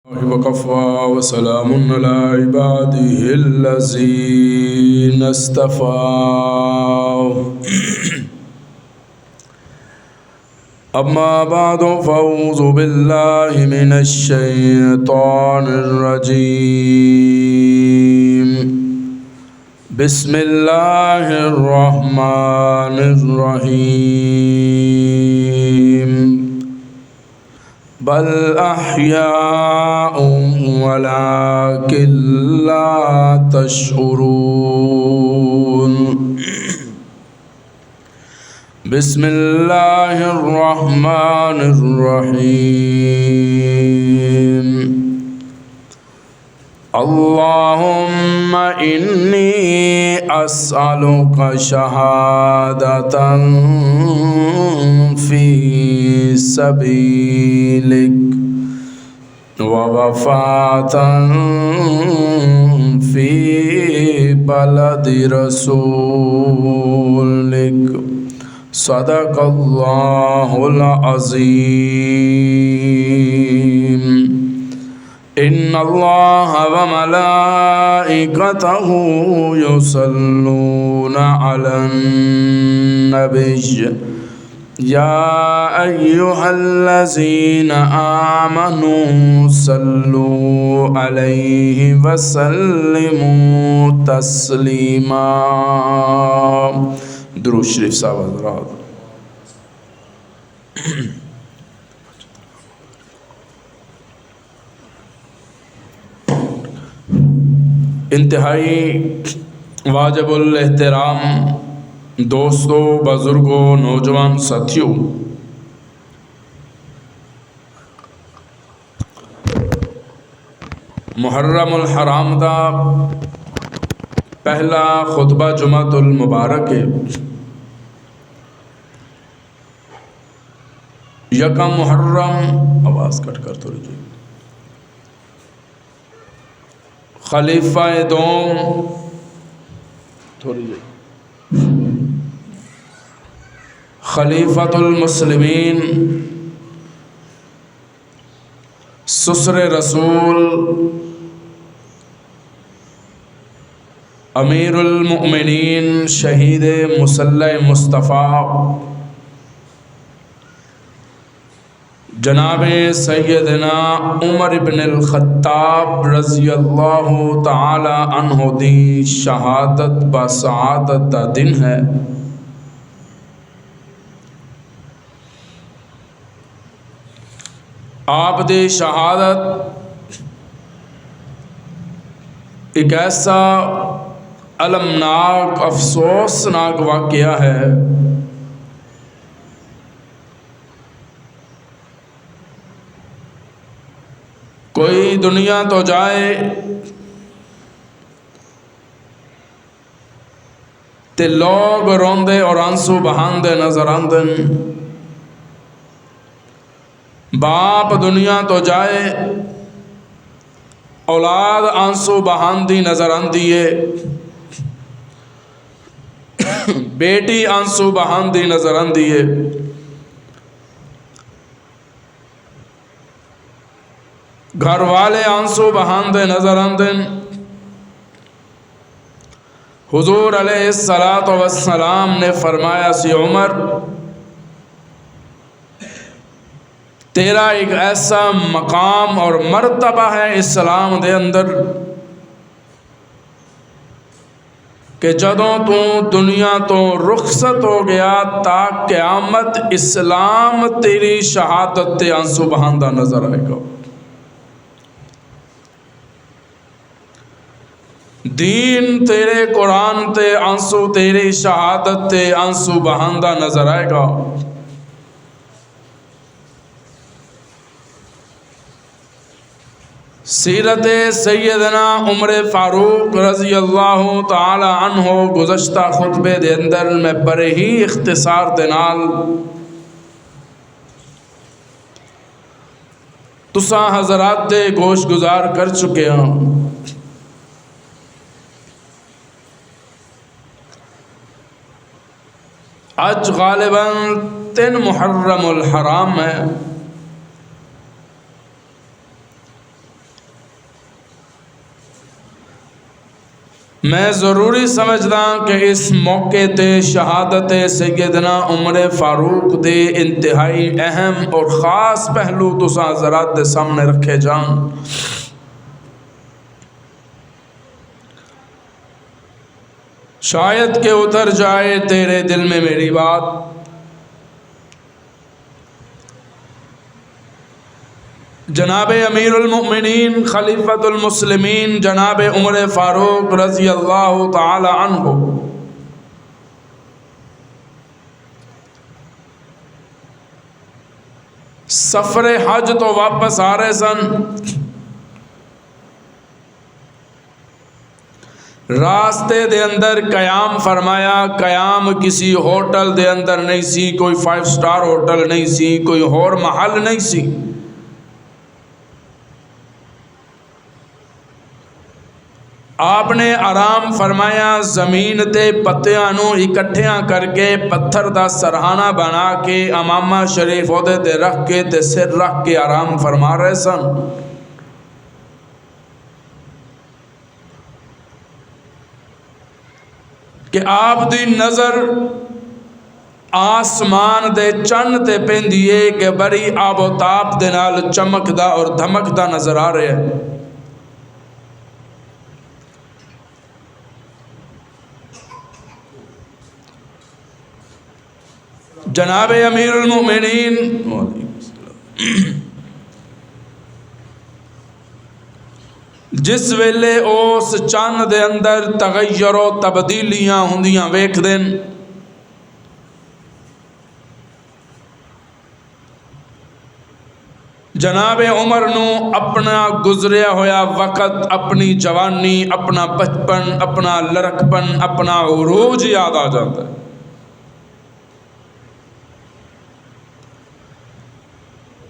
وكفى وسلام على عباده الذين اصطفى أما بعد فأعوذ بالله من الشيطان الرجيم بسم الله الرحمن الرحيم بل أحياء ولكن لا تشعرون بسم الله الرحمن الرحيم اللهم إني أسألك شهادة في سبيلك ووفاة في بلد رسولك صدق الله العظيم إن الله وملائكته يصلون على النبي يا أيها الذين آمنوا صلوا عليه وسلموا تسليما درود شریف صاحب حضرات، انتہائی واجب الاحترام دوستوں، بزرگوں، نوجوان ساتھیوں، محرم الحرام دا پہلا خطبہ جمعۃ المبارک ہے۔ یکم محرم، آواز کٹ کر تھوڑی جی، خلیفہ دوم تھوڑی جی، خلیفۃ المسلمین، سسر رسول، امیر المؤمنین، شہید مسلح مصطفیٰ جناب سیدنا عمر بن الخطاب رضی اللہ تعالی عنہ دی شہادت با سعادت دا دن ہے۔ آپ دی شہادت ایک ایسا المناک، افسوسناک واقعہ ہے کوئی دنیا تو جائے تے لوگ روندے اور آنسو بہاندے نظر آندن، باپ دنیا تو جائے اولاد آنسو بہاندی نظر آندی ہے، بیٹی آنسو بہاندی نظر آندی ہے، گھر والے آنسو بہاندے نظر آندن۔ حضور علیہ السلام نے فرمایا سی عمر، تیرا ایک ایسا مقام اور مرتبہ ہے اسلام دے اندر کہ جدوں تو دنیا تو رخصت ہو گیا تا قیامت اسلام تیری شہادت تے آنسو بہاندہ نظر آئے گا، دین تیرے قرآن تے آنسو، تیری شہادت تے آنسو بہاندہ نظر آئے گا۔ سیرت سیدنا عمر فاروق رضی اللہ تعالی عنہ گزشتہ خطبے دے اندر میں بڑے ہی اختصار دے نال تساں حضرات دے گوش گزار کر چکے ہوں۔ آج غالباً 3 محرم الحرام ہے۔ میں ضروری سمجھدا کہ اس موقع تے شہادت سیدنا عمر فاروق دے انتہائی اہم اور خاص پہلو تساں حضرات دے سامنے رکھے جان۔ شاید کہ اتر جائے تیرے دل میں میری بات، جناب امیر المؤمنین خلیفۃ المسلمین جناب عمر فاروق رضی اللہ تعالی عنہ سفر حج تو واپس آ رہے سن، راستے دے اندر قیام فرمایا۔ قیام کسی ہوٹل دے اندر نہیں سی، کوئی 5 سٹار ہوٹل نہیں سی، کوئی اور محل نہیں سی۔ آپ نے آرام فرمایا، زمین تے پتیاں نو اکٹھیاں کر کے پتھر دا سرہانہ بنا کے امامہ شریف عہدے تے رکھ کے تے سر رکھ کے آرام فرما رہے سن۔ کہ آپ دی نظر آسمان دے چن تے پیندی ہے کہ بڑی آب و تاب دے نال چمکدا اور دھمکدا نظر آ رہے ہیں۔ جناب امیر المؤمنین جس ویلے اس چند دے اندر تغیر و تبدیلیاں ہوندیاں ویکھ دین، جناب عمر نو اپنا گزریا ہویا وقت، اپنی جوانی، اپنا بچپن، اپنا لڑکپن، اپنا عروج یاد آ جاتا ہے۔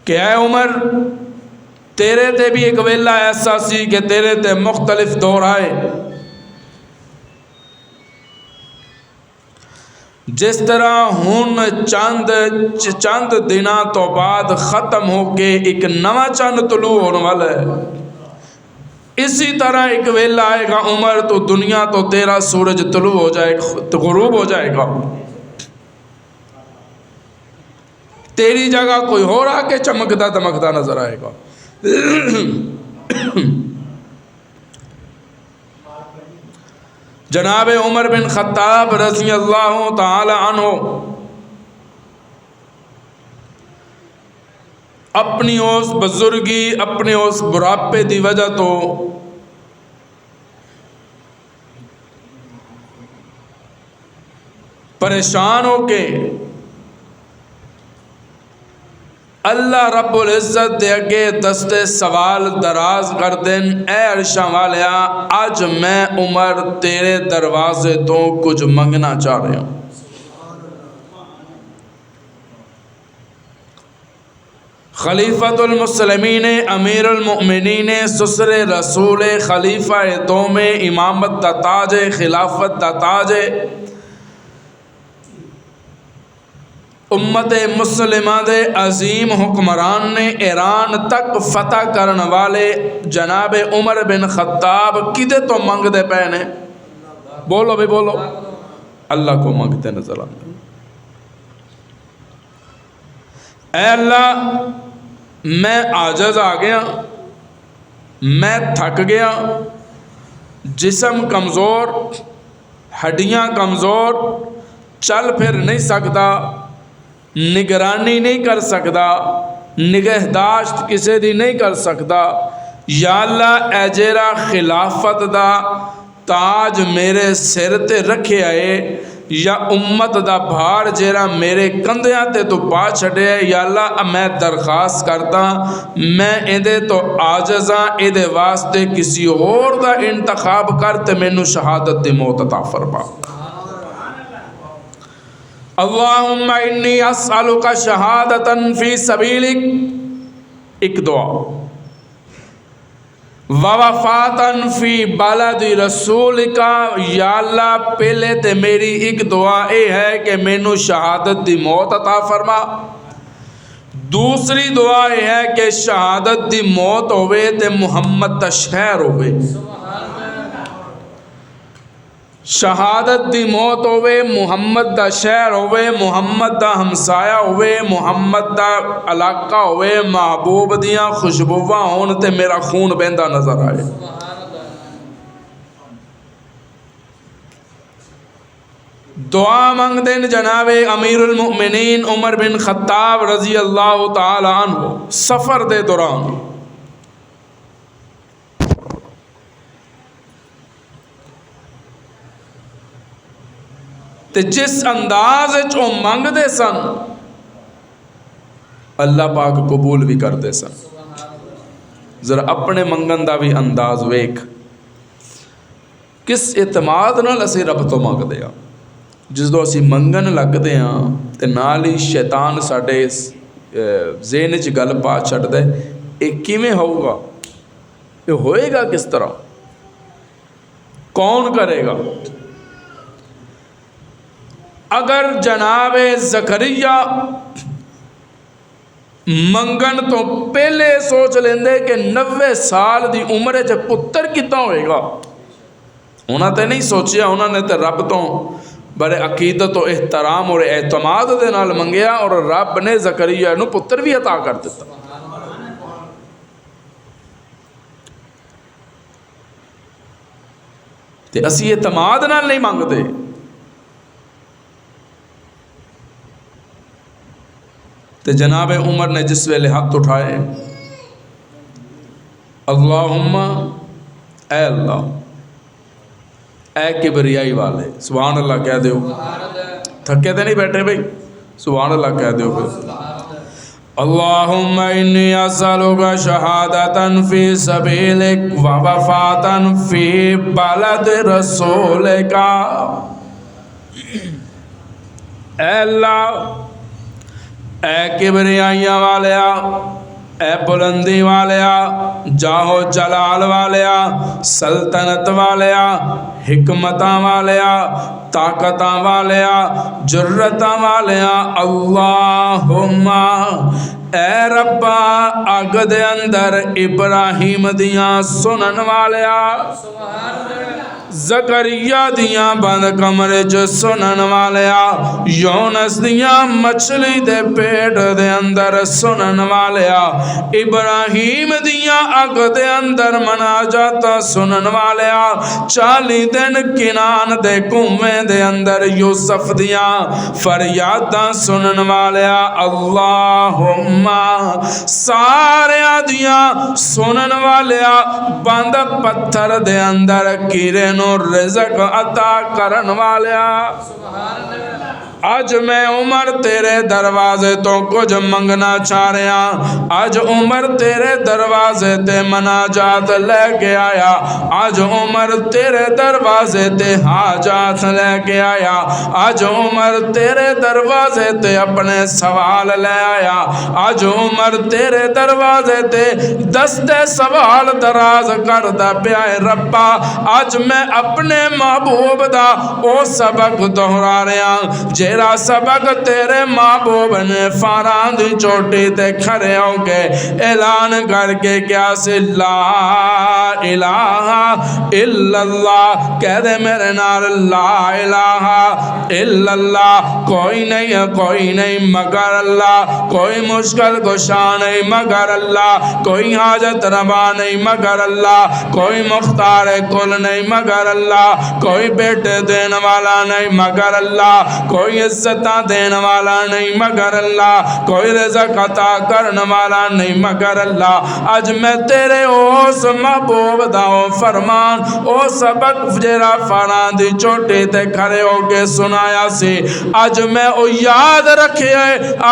کہ اے عمر، تیرے تے بھی ایک ویلہ ایسا سی کہ تیرے تے مختلف دور آئے، جس طرح ہن چند دنوں تو بعد ختم ہو کے ایک نواں چند طلوع ہونے والا ہے، اسی طرح ایک ویلہ آئے گا عمر تو دنیا تو تیرا سورج طلوع ہو جائے گا، غروب ہو جائے گا، تیری جگہ کوئی اور آ کے چمکدا دمکدا نظر آئے گا۔ جناب عمر بن خطاب رضی اللہ تعالی عنہ اپنی اس بزرگی، اپنے اس بڑھاپے دی وجہ تو پریشان ہو کے اللہ رب العزت دے اگے دستے سوال دراز کر دین، اے عرشاں والیا، آج میں عمر تیرے دروازے تو کچھ منگنا چاہ رہا ہوں۔ خلیفۃ المسلمین امیر المؤمنین سسر رسول خلیفہ دوم امامت دا تاج خلافت دا تاج امت مسلمہ دے عظیم حکمران نے ایران تک فتح کرن والے جناب عمر بن خطاب کدے تو منگ دے پے نے؟ بولو بھی بولو، اللہ کو منگتے نظر آتے۔ اے اللہ، میں عاجز آ گیا، میں تھک گیا، جسم کمزور، ہڈیاں کمزور، چل پھر نہیں سکتا، نگرانی نہیں کر سکتا، نگہداشت کسی دی نہیں کر سکتا۔ یا اللہ، اے جیرا خلافت دا تاج میرے سر تے رکھے آئے، یا امت دا بھار جیرا میرے کندھیاں تے تو پا چھڑے، یا اللہ میں درخواست کرتا، میں ایدے تو عاجزاں، ایدے واسطے کسی اور دا انتخاب کرتے مینوں شہادت دی موت عطا فرما۔ اللہم انی اسألک شہادتا فی سبیلک، ایک دعا، ووفاتا فی بلد رسولک، یا اللہ پہلے تے میری ایک دعا اے ہے کہ مینوں شہادت دی موت عطا فرما، دوسری دعا اے ہے کہ شہادت دی موت ہوئے تے محمد دا شہر ہوئے، شہادت دی موت ہوئے، محمد دا شہر ہوئے، محمد دا ہمسایا ہوئے، محمد دا علاقہ ہوئے، محبوب دیاں خوشبوواں ہون تے میرا خون بہندا نظر آئے۔ دعا منگ دین جناب امیر المؤمنین عمر بن خطاب رضی اللہ تعالی عنہ سفر دے دوران تے جس انداز او منگ دے سن اللہ پاک قبول بھی کر دے سن۔ ذرا اپنے منگن دا بھی انداز ویکھ، کس اعتماد نال اسی رب تو منگ دے ہاں۔ جس دو اسی منگن لگ دے ہاں تے نال ہی شیطان ساڈے ذہن وچ گل پا چھڈ دے، یہ کیویں ہوگا، یہ ہوئے گا کس طرح، کون کرے گا؟ اگر جناب زکریا منگن تو پہلے سوچ لیندے کہ 90 سال دی عمر چ پتر کتنا ہوئے گا، انہاں تے نہیں سوچیا، انہاں نے تے رب تو بڑے عقیدت و احترام اور اعتماد دے نال منگیا اور رب نے زکریا نو پتر بھی عطا کر دیتا۔ تے اسی اعتماد نال نہیں منگتے۔ تے جناب عمر نے جس ویلے ہاتھ اٹھائے، اللہم اے اللہ، اے کبریائی والے، سبحان اللہ کہہ دیو، تھکے تے نہیں بیٹھے بھئی، سبحان اللہ کہہ دیو بھئی۔ اللہم انی اسألک شہادتا فی سبیلک و وفاتا فی بلد رسولک۔ اے اللہ، اے کبریائیاں والیا، اے بلندی والیا، جاہو جلال والیا، سلطنت والیا، حکمتاں والیا، طاقتاں والیا، جرتاں والیا، اللہم اے ربا اگ دے اندر ابراہیم دیاں سنن والیا، زکریا دیاں بند کمرے جو سنن والیا، یونس دیاں مچھلی دے پیٹ دے اندر سنن والیا، ابراہیم دیاں اگ دے اندر مناجاتا سنن والیا، 40 دن کنان دے کنویں دے اندر یوسف دیاں فریاداں سنن والیا، اللہم سارے دیاں سنن والیا، بند پتھر دے اندر کیرے نو رزق عطا کرن والیا، آج میں عمر تیرے دروازے تو کچھ منگنا چاہ رہا ہاں، آج عمر تیرے دروازے تے مناجات لے کے آیا، آج عمر تیرے دروازے تے حاجات لے کے آیا، آج عمر تیرے دروازے تے اپنے سوال لے آیا، آج عمر تیرے دروازے تے دستے سوال دراز کردہ پیائے ربا، آج میں اپنے محبوب دا او سبق دہرا رہا ہوں جیرا سبق تیرے محبوب نے فاران دی چوٹی تے کھڑے ہو کے اعلان کر کے کیا سے لا الہ الا اللہ، کہہ دے میرے نال لا الہ الا اللہ، کوئی نہیں مگر اللہ، کوئی مشکل کشا نہیں مگر اللہ، کوئی حاجت روا نہیں مگر اللہ، کوئی مختار کل نہیں مگر اللہ، کوئی بیٹے دین والا نہیں مگر اللہ، کوئی عزتاں دین والا نہیں مگر اللہ، کوئی رزق عطا کرن والا نہیں مگر اللہ۔ آج میں تیرے اس محبوب دا فرمان، او سبق جیرا فاران دی چوٹی تے کھڑے ہو کے سنایا سی، آج میں او یاد رکھے،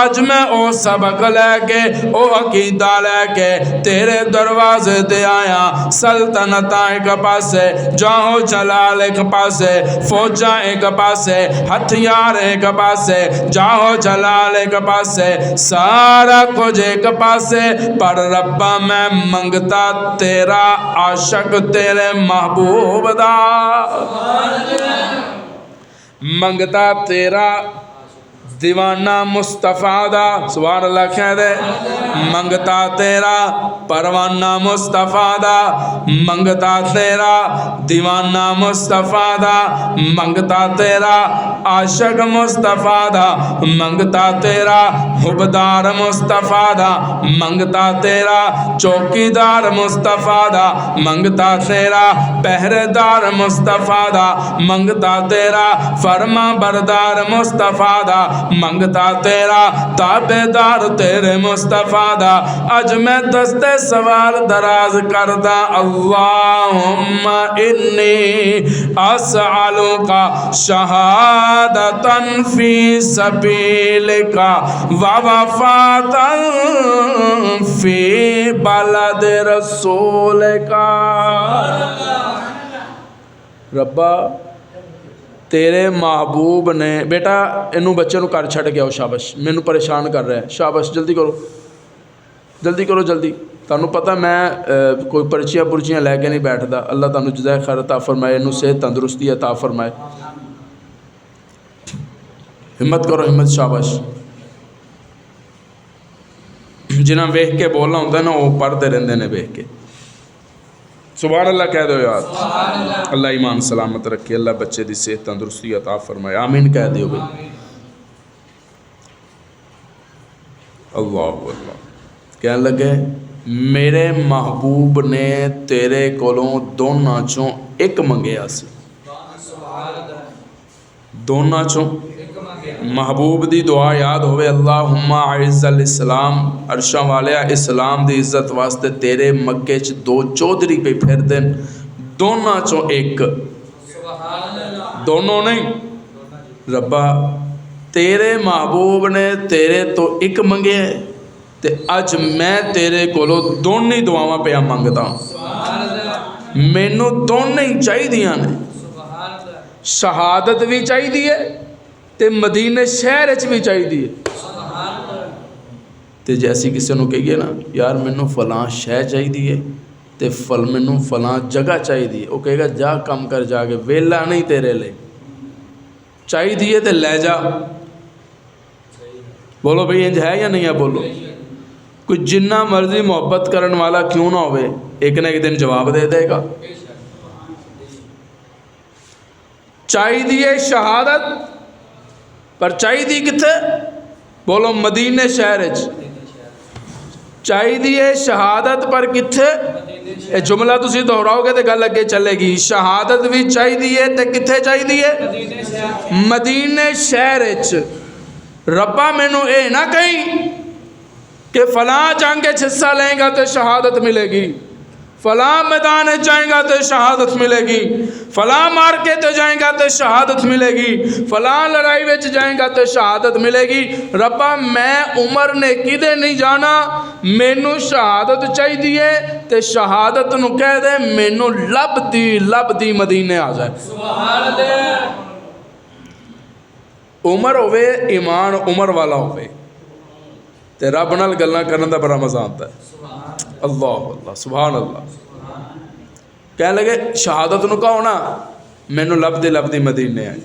آج میں او سبق لے کے، او عقیدہ لے کے تیرے دروازے دے آیا، سلطنتاں ایک پاسے، جاہو جلال ایک پاسے، فوجاں ایک پاسے، ہتھیار ایک پاسے، جاہو جلال ایک پاسے، سارا کچھ ایک پاسے، پر ربا میں منگتا تیرا عاشق تیرے محبوب دا، منگتا تیرا دیوانہ مصطفیٰ دا، سبحان اللہ کہہ دے، منگتا تیرا پروانہ مصطفیٰ دا، منگتا تیرا دیوانہ مصطفیٰ دا، منگتا تیرا عاشق مصطفیٰ دا، منگتا تیرا حبدار مصطفیٰ دا، منگتا تیرا چوکیدار مصطفیٰ دا، منگتا تیرا پہرے دار مصطفیٰ دا، منگتا تیرا فرما بردار مصطفیٰ دا، منگتا تیرا تابع دار تیرے مصطفیٰ دا، اج میں دست سوال دراز کردہ، اللہم انی اسألک شہادتا فی سبیلک ووفاتا فی بلد رسولک۔ ربا تیرے محبوب نے، بیٹا انہوں بچے نو کر چھڑ گیا ہو، شابش مینوں پریشان کر رہا ہے، شابش جلدی کرو جلدی کرو جلدی، تانوں پتہ میں کوئی پرچیاں لے کے نہیں بیٹھدا، اللہ تانوں جزائے خیر عطا فرمائے، انہوں صحت تندرستی عطا فرمائے، ہمت کرو ہمت، شابش جنہاں ویکھ کے بولنا ہوتا ہے نا وہ پڑھتے رہندے نے ویکھ کے، سبحان اللہ کہہ دو یار، اللہ ایمان سلامت رکھے، اللہ بچے دی صحت تندرستی عطا فرمائے، آمین کہہ دیو بھائی، اللہ اللہ۔ کہنے لگے میرے محبوب نے تیرے کولوں دونوں چوں ایک منگیا سی، دونوں چوں محبوب دی دعا یاد ہوئے، اللہم اعز الاسلام، عرشاں والیا اسلام دی عزت واسطے تیرے مکے چ دو چودھری پہ پھر دین، دونوں چوں ایک، دونوں نہیں، ربا تیرے محبوب نے تیرے تو ایک منگے تے اج میں تیرے کولو دونوں دعاواں پہ منگدا، مینوں دونوں چاہی دیاں نے، شہادت بھی چاہی دی ہے تے مدینے شہر اچ بھی چاہی دی ہے، تے جیسی کسی نو کہیے نا یار مینوں فلاں شے چاہی دی ہے تے مینوں فلاں جگہ چاہی دی ہے، وہ کہے گا جا کم کر جا کے، ویلا نہیں تیرے لے، چاہی دی ہے تے لے جا، بولو بھئی انج ہے یا نہیں ہے، بولو کوئی جنہ مرضی محبت کرن والا کیوں نہ ہوئے ایک نہ ایک دن جواب دے دے گا، چاہی دی ہے شہادت پر چاہی دی کتھے، بولو مدینے شہر اچ، چاہی دی ہے شہادت پر کتھے، اے جملہ تسی دہراؤ گے تے گل اگے چلے گی، شہادت بھی چاہی دی ہے تے کتھے چاہی دی ہے، مدینے شہر اچ، ربا مینوں اے نہ کہیں کہ فلاں جنگ وچ حصہ لیں گا تو شہادت ملے گی، فلاں میدان جائیں گا تو شہادت ملے گی، فلاں مارکے تو جائیں گا تو شہادت ملے گی، فلاں لڑائی وچ جائیں گا تو شہادت ملے گی، ربا میں عمر نے کدے نہیں جانا، مینوں شہادت چاہی دیئے تے شہادت نو کہہ دے مینوں لب دی مدینے آ جائے، سبحان اللہ، عمر ہوئے ایمان عمر والا ہوئے تے رب نال گلاں کرن دا بڑا مزہ آتا ہے، اللہ اللہ سبحان اللہ، کہنے لگے شہادت نو کہو نا مینوں لب دی مدینے آئی،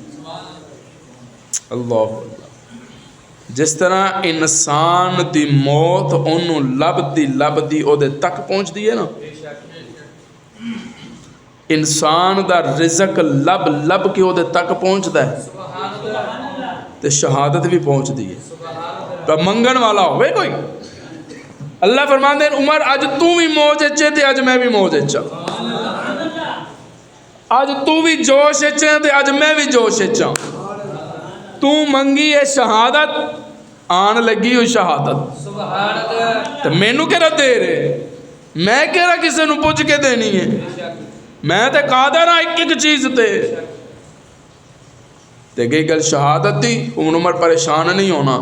اللہ اللہ، جس طرح انسان دی موت انہوں لب دی او دے تک پہنچ دی ہے نا، انسان دا رزق لب کے او دے تک پہنچ دا ہے تے شہادت بھی پہنچ دی ہے، تو منگن والا ہوئے کوئی، اللہ فرماندے ہیں عمر اج تو بھی موج اچھے تے اج میں بھی موج اچھا، اج تو بھی جوش اچھے تے اج میں بھی جوش اچھا، تو منگی ہے شہادت آن لگی ہوئی شہادت، تو مینوں کہہ رہا دے رہے، میں کہہ رہا کسے نو پوچھ کے دینی ہے، میں تے قادر ہاں ایک چیز تے گئی گل شہادت دی، عمر پریشان نہیں ہونا،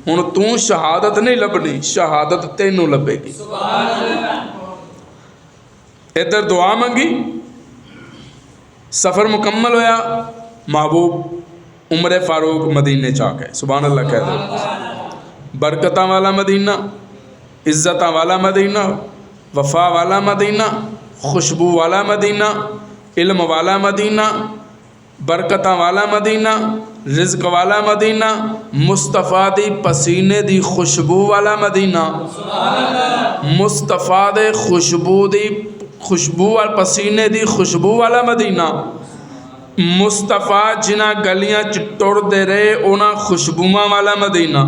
ہن تو شہادت نہیں لبنی، شہادت تینوں لبے گی، ادھر دعا منگی، سفر مکمل ہویا، محبوب عمر فاروق مدینے چاہ گئے، سبحان اللہ کہہ دو، برکتاں والا مدینہ، عزتاں والا مدینہ، وفا والا مدینہ، خوشبو والا مدینہ، علم والا مدینہ، برکتاں والا مدینہ، رزق والا مدینہ، مصطفیٰ دی پسینے دی خوشبو والا مدینہ، مصطفیٰ دے خوشبو والا پسینے دی خوشبو والا مدینہ، مصطفیٰ جنہ گلیاں ٹر دے رہے انہاں خوشبوواں والا مدینہ۔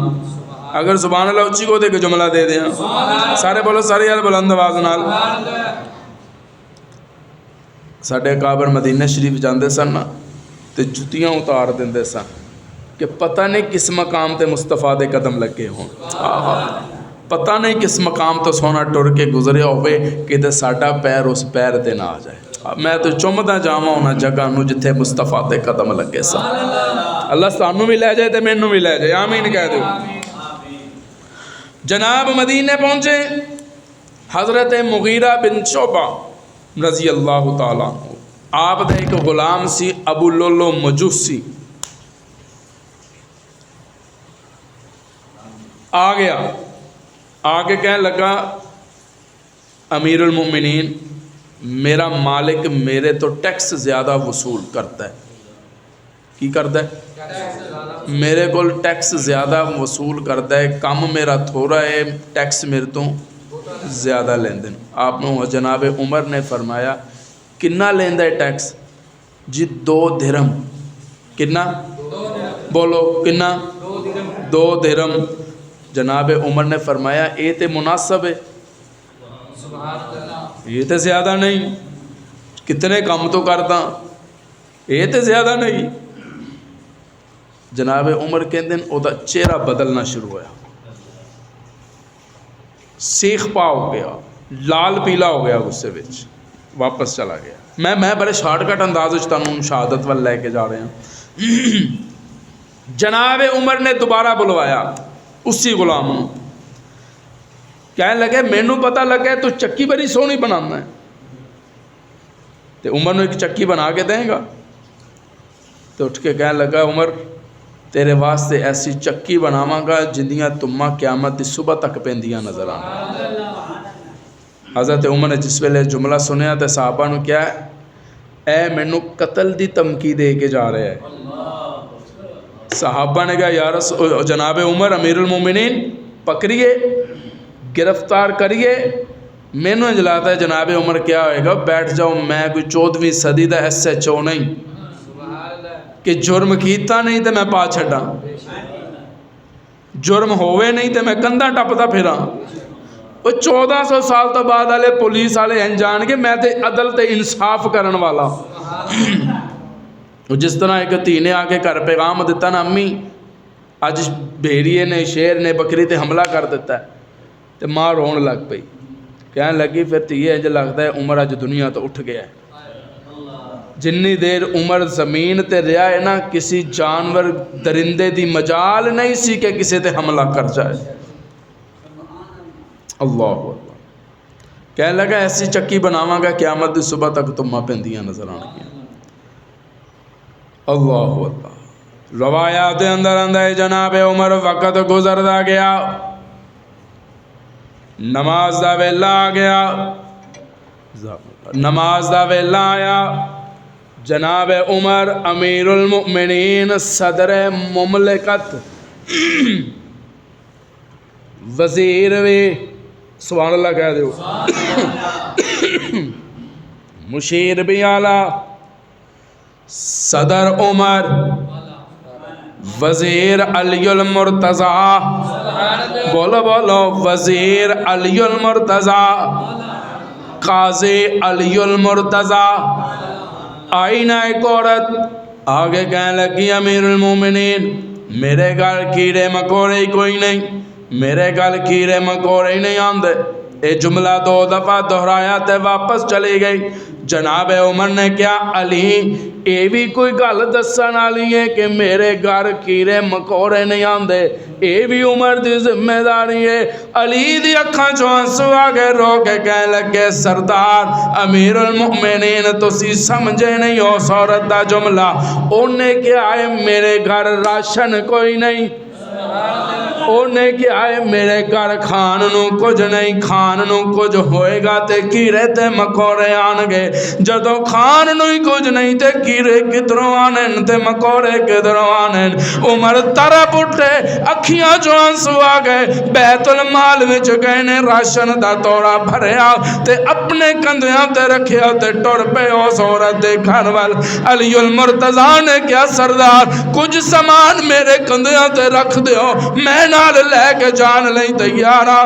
اگر سبحان اللہ اچھی کو دے کے جملہ دے دیں، سارے بولو سارے یار بلند آواز نال۔ ساڈے اکابر مدینہ شریف جاندے سن تے جتیاں اتار دیندے سن کہ پتہ نہیں کس مقام تے مصطفیٰ دے قدم لگے ہوں، پتہ نہیں کس مقام تو سونا ٹر کے گزریا ہوئے کہ تے ساڈا پیر اس پیر تے نہ آ جائے۔ میں تو چومدا جاواں انہاں جگہ نو جتھے مصطفیٰ دے قدم لگے سن۔ اللہ سانوں بھی لے جائے تے مینوں بھی لے جائے، آمین کہہ دیو۔ جناب مدینے پہنچے، حضرت مغیرہ بن شعبہ رضی اللہ تعالیٰ عنہ، آپ دے ایک غلام سی ابو لولو مجوسی، آ گیا، آگے کہنے لگا امیر المومنین میرا مالک میرے تو ٹیکس زیادہ وصول کرتا ہے۔ کی کرتا ہے؟ میرے کو ٹیکس زیادہ وصول کرتا ہے، کم میرا تھوڑا ہے، ٹیکس میرے تو زیادہ لین دین۔ آپ نے جناب عمر نے فرمایا کنا لیندہ ہے ٹیکس؟ جی 2 درہم۔ کنا؟ بولو کنا؟ 2 درہم۔ جناب عمر نے فرمایا اے تے مناسب ہے، یہ تے زیادہ نہیں، کتنے کم تو کرتا، یہ تے زیادہ نہیں۔ جناب عمر کہندے ہیں او دا چہرہ بدلنا شروع ہوا، سیخ پا ہو گیا، لال پیلا ہو گیا، غصے وچ واپس چلا گیا۔ میں بڑے شارٹ کٹ انداز وچ تانوں شہادت وال لے کے جا رہے ہیں۔ جناب عمر نے دوبارہ بلوایا اسی غلام نو، کہنے لگے مینوں پتہ لگا تو چکی بڑی سونی بنانا ہے، تے عمر نے ایک چکی بنا کے دیں گا؟ تو اٹھ کے کہنے لگا عمر تیرے واسطے ایسی چکی بناواں گا جندیاں تمہاں قیامت دی صبح تک پیندیاں نظر آنا۔ حضرت عمر نے جس ویلے جملہ سنیا تے صحابہ نو کیا ہے اے مینوں قتل دی دھمکی دے کے جا رہے ہیں۔ صحابہ نے کہا یا رسول جناب عمر امیر المومنین پکڑیے، گرفتار کریے۔ مینوں انج لگتا ہے جناب عمر کیا ہوئے گا، بیٹھ جاؤ، میں کوئی 14ویں صدی دا SHO نہیں کہ جرم کیتا نہیں تے میں پا چھڑا، جرم ہوئے نہیں تے میں کندھا ٹپدا پھراں۔ وہ 1400 سال تو بعد والے پولیس والے ہیں جان کے میں تے عدل تے انصاف کرن والا۔ جس طرح ایک دھی نے آ کے گھر پیغام دیتا نا امی اج بھیڑیے نے شیر نے بکری تے حملہ کر دیتا ہے، تے ماں رون لگ پئی، کہنے لگی پھر تیے انج لگتا ہے عمر اج دنیا تو اٹھ گیا ہے۔ جنی دیر عمر زمین تے رہا ہے نا کسی جانور درندے دی مجال نہیں سی کہ کسی تے حملہ کر جائے۔ اللہ اللہ، کہنے لگا ایسی چکی بناواں گا قیامت دی صبح تک تمہاں پیندیاں نظر آنگیاں۔ اللہ اللہ، روایات اندر اندر جناب عمر وقت گزردا گیا، نماز دا ویلا آ گیا، نماز دا ویلا آیا، جناب عمر امیر المؤمنین صدر مملکت وزیر بھی سبحان اللہ کہہ دیو، مشیر بھی اعلیٰ، صدر عمر، وزیر علی المرتضیٰ، بولو بولو وزیر علی المرتضیٰ، قاضی علی المرتضیٰ۔ آئی نا ایک عورت آگے کہنے لگی امیر المومنین میرے گھر کیڑے مکوڑے کوئی نہیں، میرے گھر کیڑے مکوڑے نہیں آندے۔ اے جملہ 2 دفعہ دہرایا تے واپس چلی گئی۔ جناب عمر نے کیا علی اے بھی کوئی گل دسن والی ہے کہ میرے گھر کیڑے مکوڑے نہیں آندے، اے بھی عمر دی ذمہ داری ہے۔ علی دی اکھاں چوں آنسو آگے رو کے کہنے لگے سردار امیر المؤمنین تسی سمجھے نہیں ہو عورت دا جملہ، انہیں کیا ہے میرے گھر راشن کوئی نہیں، ਉਹਨੇ ਕਿਹਾ ਏ ਮੇਰੇ ਘਰ ਖਾਣ ਨੂੰ ਕੁਝ ਨਹੀਂ, ਖਾਣ ਨੂੰ ਕੁਝ ਹੋਏਗਾ ਤੇ ਕੀੜੇ ਤੇ ਮਕੌੜੇ ਆਣਗੇ। ਜਦੋਂ ਖਾਣ ਨੂੰ ਹੀ ਕੁਝ ਨਹੀਂ ਤੇ ਕੀੜੇ ਕਿਧਰੋਂ ਆਣੇ ਤੇ ਮਕੌੜੇ ਕਿਧਰੋਂ ਆਣੇ। ਉਮਰ ਤਰਪ ਉੱਠੇ, ਅੱਖੀਆਂ ਚੋਂ ਆਂਸੂ ਆ ਗਏ, ਬੈਤੁਲ ਮਾਲ ਵਿੱਚ ਗਏ ਨੇ, ਰਾਸ਼ਨ ਦਾ ਤੋੜਾ ਭਰਿਆ ਤੇ ਆਪਣੇ ਕੰਧਿਆਂ ਤੇ ਰੱਖਿਆ ਤੇ ਟੁਰ ਪਏ ਉਸ ਔਰਤ ਦੇ ਘਰ ਵੱਲ। ਅਲੀਉਲ ਮੁਰਤਜ਼ਾ ਨੇ ਕਿਹਾ ਸਰਦਾਰ ਕੁਝ ਸਮਾਨ ਮੇਰੇ ਕੰਧਿਆਂ ਤੇ ਰੱਖ ਦਿਓ, ਮੈਂ ਨਾਲ ਲੈ ਕੇ ਜਾਣ ਲਈ ਤਿਆਰ ਹਾਂ।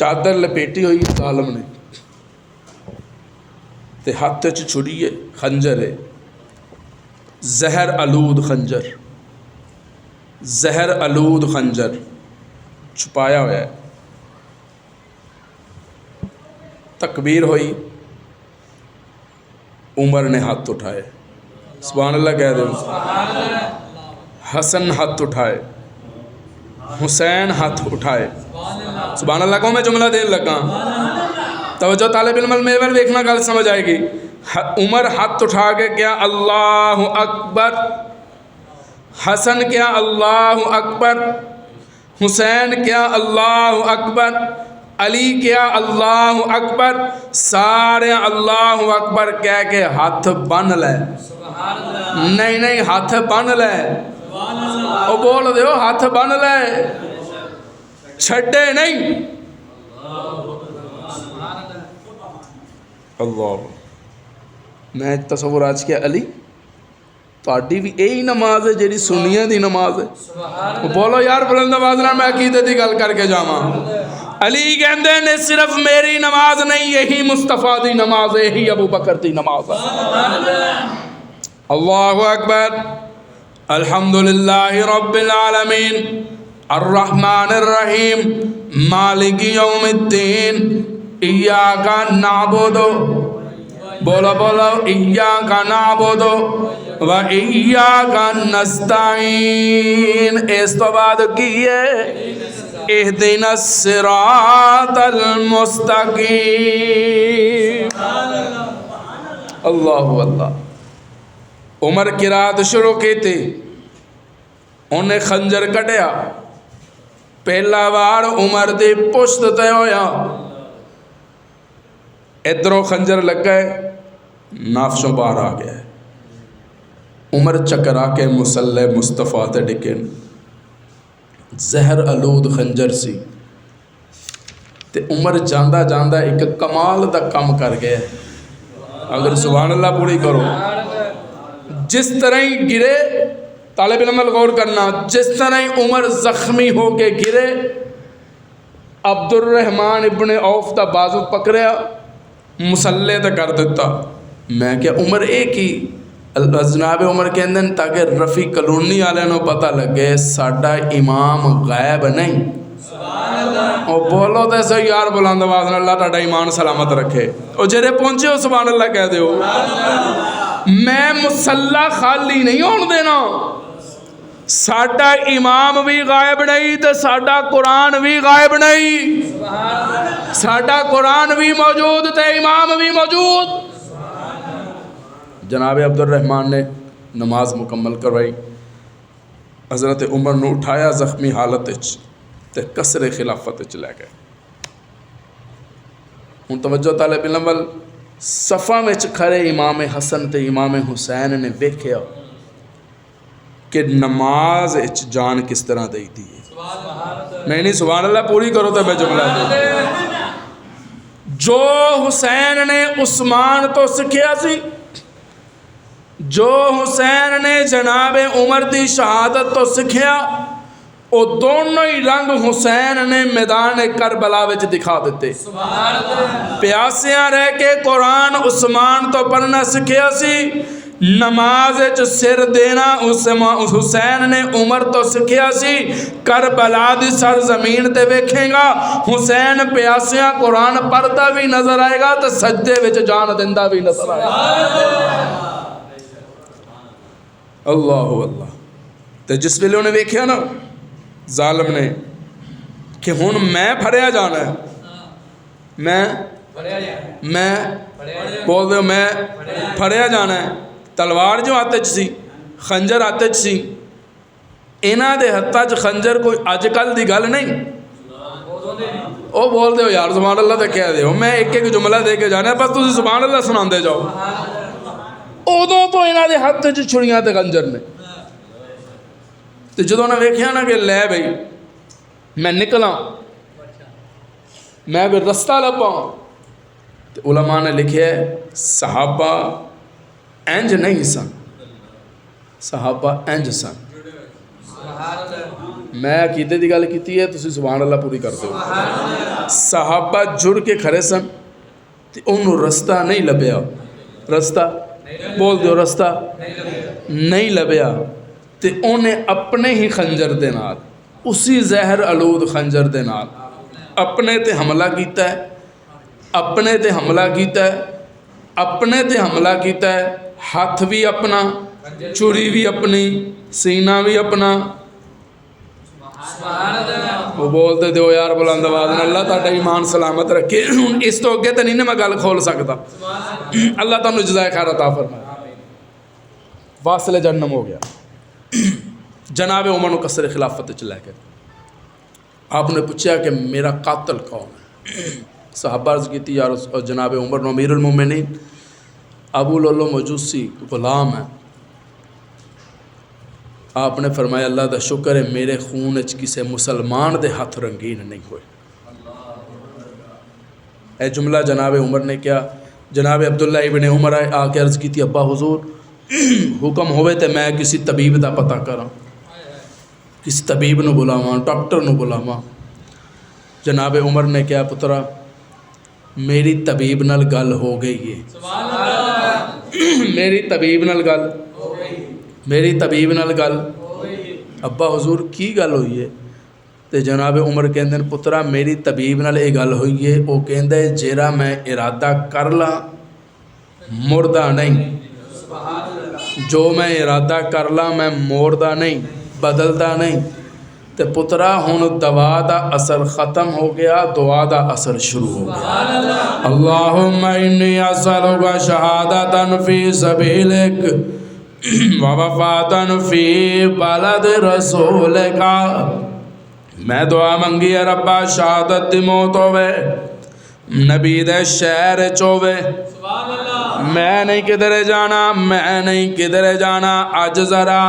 چادر لپیٹی ہوئی ظالم نے تے ہاتھ چ چھری ہے، خنجر ہے، زہر آلود خنجر، زہر آلود خنجر چھپایا ہوا ہے۔ تکبیر ہوئی، عمر نے ہاتھ اٹھائے، سبحان اللہ کہہ دیں، حسن ہاتھ اٹھائے، حسین ہاتھ اٹھائے، سبحان اللہ کو میں جملہ دین لگا، توجہ طالب علم میں دیکھنا گل سمجھ آئے گی۔ عمر ہاتھ اٹھا کے کیا اللہ اکبر، حسن کیا اللہ اکبر، حسین کیا اللہ اکبر، علی کیا اللہ اکبر، سارے اللہ اکبر کہہ کے ہاتھ بن لے، نہیں ہاتھ بن لے، او بول دیو ہاتھ بن لے، چھڑے نہیں۔ اللہ، میں تصور آج کیا علی تہاڈی بھی یہی نماز ہے جیڑی سنیاں دی نماز ہے؟ بولو یار بلند آواز نال، میں عقیدے دی گل کر کے جاواں۔ علی کہندے نے صرف میری نماز نہیں، یہی مصطفیٰ دی نماز ہے، یہی ابو بکر دی نماز ہے۔ اللہ اکبر، الحمدللہ رب العالمین، الرحمن الرحیم، مالک یوم الدین، ایاک نعبد، بولو بولو، ایاک نعبد و ایاک نستعین، اس تو بعد کی ہے اہدنا الصراط المستقیم۔ اللہ اللہ، عمر کی رات شروع کی تھی، انہیں خنجر کٹیا، پہلا وار عمر دی پشت تے ہویا، ادھروں خنجر لگ گئے، نافشوں باہر آ گیا، عمر چکرا کے مصلی مصطفیٰ تے ڈکن، زہر آلود خنجر سی تے عمر جاندہ جاندہ ایک کمال دا کم کر گیا، اگر سبحان اللہ پوری کرو، جس طرح ہی گرے، طالب علم غور کرنا، جس طرح ہی عمر زخمی ہو کے گرے، عبد الرحمن ابن عوف دا بازو پکڑیا، مسلح تے کر دیتا۔ میں کہ عمر ایک ہی، جناب عمر کہندے ہیں تاکہ رفیع کلونی والے نو پتہ لگے ساڈا امام غائب نہیں۔ او بولو تے سو یار بلند آواز نال، اللہ تہاڈا ایمان سلامت رکھے، او جڑے پہنچے ہو سبحان اللہ کہہ دیو۔ میں مصلی خالی نہیں ہون دینا، ساڈا امام بھی غائب نہیں تے ساڈا قرآن بھی غائب نہیں، ساڈا قرآن بھی موجود تے امام بھی موجود۔ جناب عبد الرحمن نے نماز مکمل کروائی، حضرت عمر نے اٹھایا زخمی حالت تے قصر خلافت لے گئے۔ ہوں توجہ طالب علم، صفاں وچ کھڑے امام حسن تے امام حسین نے ویکھیا کہ نماز جان کس طرح دئی دی ہے۔ نہیں سبحان اللہ پوری کرو تو میں جملہ دے، جو حسین نے عثمان تو سکھیا سی، جو حسین نے جناب عمر دی شہادت تو سکھیا، وہ دونوں ہی رنگ حسین نے میدان کربلا وچ دکھا دیتے۔ پیاسیاں رہ کے قرآن عثمان تو پڑھنا سکھیا سی، نماز سر دینا حسین نے عمر تو سکھیا سی۔ کربلا دی سرزمین تے ویکھیں گا حسین پیاسیاں قرآن پڑھتا بھی نظر آئے گا تے سجدے وچ جان دیندا بھی نظر آئے گا۔ اللہ اللہ، تے جس ویلے انہیں ویکھیا نا ظالم نے کہ ہن میں پھڑیا جانا ہے، میں بول دو میں پھڑیا جانا ہے، تلوار جو ہاتھ چ سی، خنجر ہاتھ چ سی، انہاں دے ہتھاں چ خنجر کوئی اج کل دی گل نہیں۔ او بول دیو یار سبحان اللہ تے کہہ دیو، میں ایک ایک جملہ دے کے جانا ہے، بس تسی سبحان اللہ سناندے جاؤ۔ ادوں تو انہاں دے ہاتھ چ چھڑیاں تے خنجر نے، تے جدوں نے ویکھیا نا کہ لے بھئی میں نکلاں، میں کوئی رستہ لباں، تے علماء نے لکھیا ہے صحابہ انج نہیں سن، صحابہ انج سن، میں عقیدے کی گل کی ہے، تسی سبحان اللہ پوری کر دو۔ صحابہ جڑ کے کھڑے سن تے انہوں رستہ نہیں لبیا، رستہ بول دیو، رستہ نہیں لبیا تے انہیں اپنے ہی خنجر دے نال، اسی زہر آلود خنجر دے نال اپنے تے حملہ کیتا ہے، اپنے تے حملہ کیتا ہے، اپنے تے حملہ کیتا ہے، ہاتھ بھی اپنا، چوری بھی اپنی، سینہ بھی اپنا۔ وہ بولتے تھے یار بلند آواز میں، اللہ تعالیٰ ایمان سلامت رکھے۔ اس تو اگے تو نہیں میں گل کھول سکتا، اللہ تعالیٰ جزائے خیر عطا فرمائے۔ واصل جہنم ہو گیا، جناب عمر کو قصر خلافت چ لے کے آپ نے پوچھا کہ میرا قاتل کون ہے؟ صحابہ عرض کی تھی یا جناب عمر نو امیر المومنین ابو لولو مجوسی غلام ہے۔ آپ نے فرمایا اللہ دا شکر ہے میرے خون اچ کسے مسلمان دے ہاتھ رنگین نہیں ہوئے۔ اے جملہ جناب عمر نے کیا، جناب عبداللہ ابن عمر آ کے عرض کی تھی ابا حضور حکم ہوئے تے میں کسی طبیب دا پتہ کراں، کسی طبیب نو بلاواں، ڈاکٹر نو بلاواں۔ جناب عمر نے کیا پترا میری طبیب نال گل ہو گئی ہے، میری طبیب نال گل، میری طبیب نال گل، ابا حضور کی گل ہوئی ہے؟ تے جناب عمر کہندے ہیں پترا میری طبیب نال یہ گل ہوئی ہے، وہ کہندا ہے جیڑا میں ارادہ کر لا مردہ نہیں، جو میں ارادہ کر لا میں موڑدا نہیں، بدلدا نہیں۔ تے پترا ہن دوا دا اثر ختم ہو گیا، دعا دا اثر شروع ہو گیا۔ اللہم انی اسألک شہادۃ فی سبیلک ووفاۃ فی بلد رسولک۔ میں دعا منگی ہے ربا شہادت دی موت ہوئے نبی دے شہر چوے، میں نہیں کدھر جانا، میں نہیں کدھر جانا، اج ذرا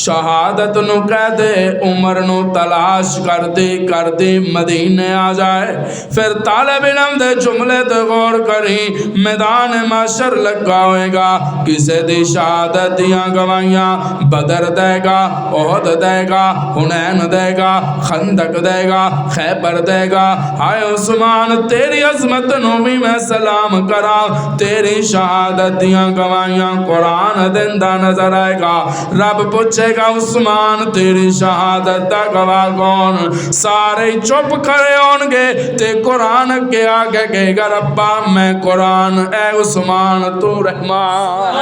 شہادت نو کہہ دے عمر نو تلاش کر دی مدینے آ جائے۔ پھر طالب علم دے جملے تے غور کری، میدان محشر لگا ہوئے گا، کسے دی شہادت دیاں گوائیاں بدر دے گا، احد دے گا، حنین دے گا، خندق دے گا، خیبر دے گا۔ ہائے عثمان تیری عظمت نو بھی میں سلام کرا، تیری شہادت دیاں گوائیاں قرآن دندہ نظر آئے گا۔ رب پوچھے گا عثمان تیری شہادت دا گواہ کون؟ سارے چپ کھڑے ہون گے تے قرآن کے آگے کہے گا ربا میں قرآن، اے عثمان تو رحمان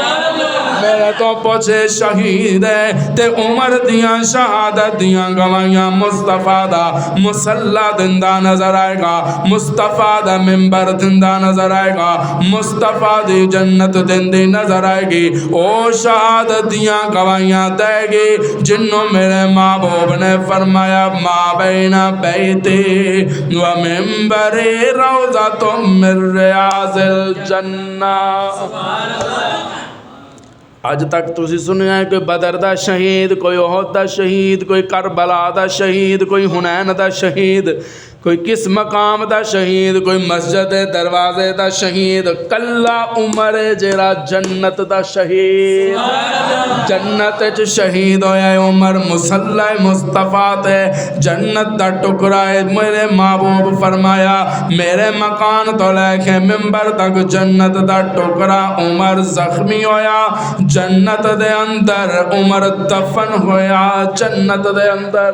میرے تو پوچھے شہید ہے۔ تے عمر دیاں شہادت دیاں گوائیاں مصطفیٰ دا مصلی دندہ نظر آئے گا، مصطفیٰ دا ممبر دندہ نظر آئے گا، مصطفیٰ دی جنت دندی نظر آئے گی۔ او شہادت دیاں گوائیاں دے گی جنہوں میرے محبوب نے فرمایا ما بین بیتی و منبری روضۃ من ریاض الجنہ۔ اج تک تسی سنیا ہے کوئی بدر دا شہید، کوئی احد دا شہید، کوئی کربلا دا شہید، کوئی حنین دا شہید، کوئی کس مقام دا شہید، کوئی مسجد دروازے دا شہید، کلا عمر جیرا جنت دا شہید، جنت چ شہید ہویا ہے عمر، مصلی مصطفیٰ تے جنت دا ٹکرا ہے۔ میرے محبوب فرمایا میرے مکان تو لے کے ممبر تک جنت دا ٹکرا، عمر زخمی ہویا جنت دے اندر، عمر دفن ہویا جنت دے اندر۔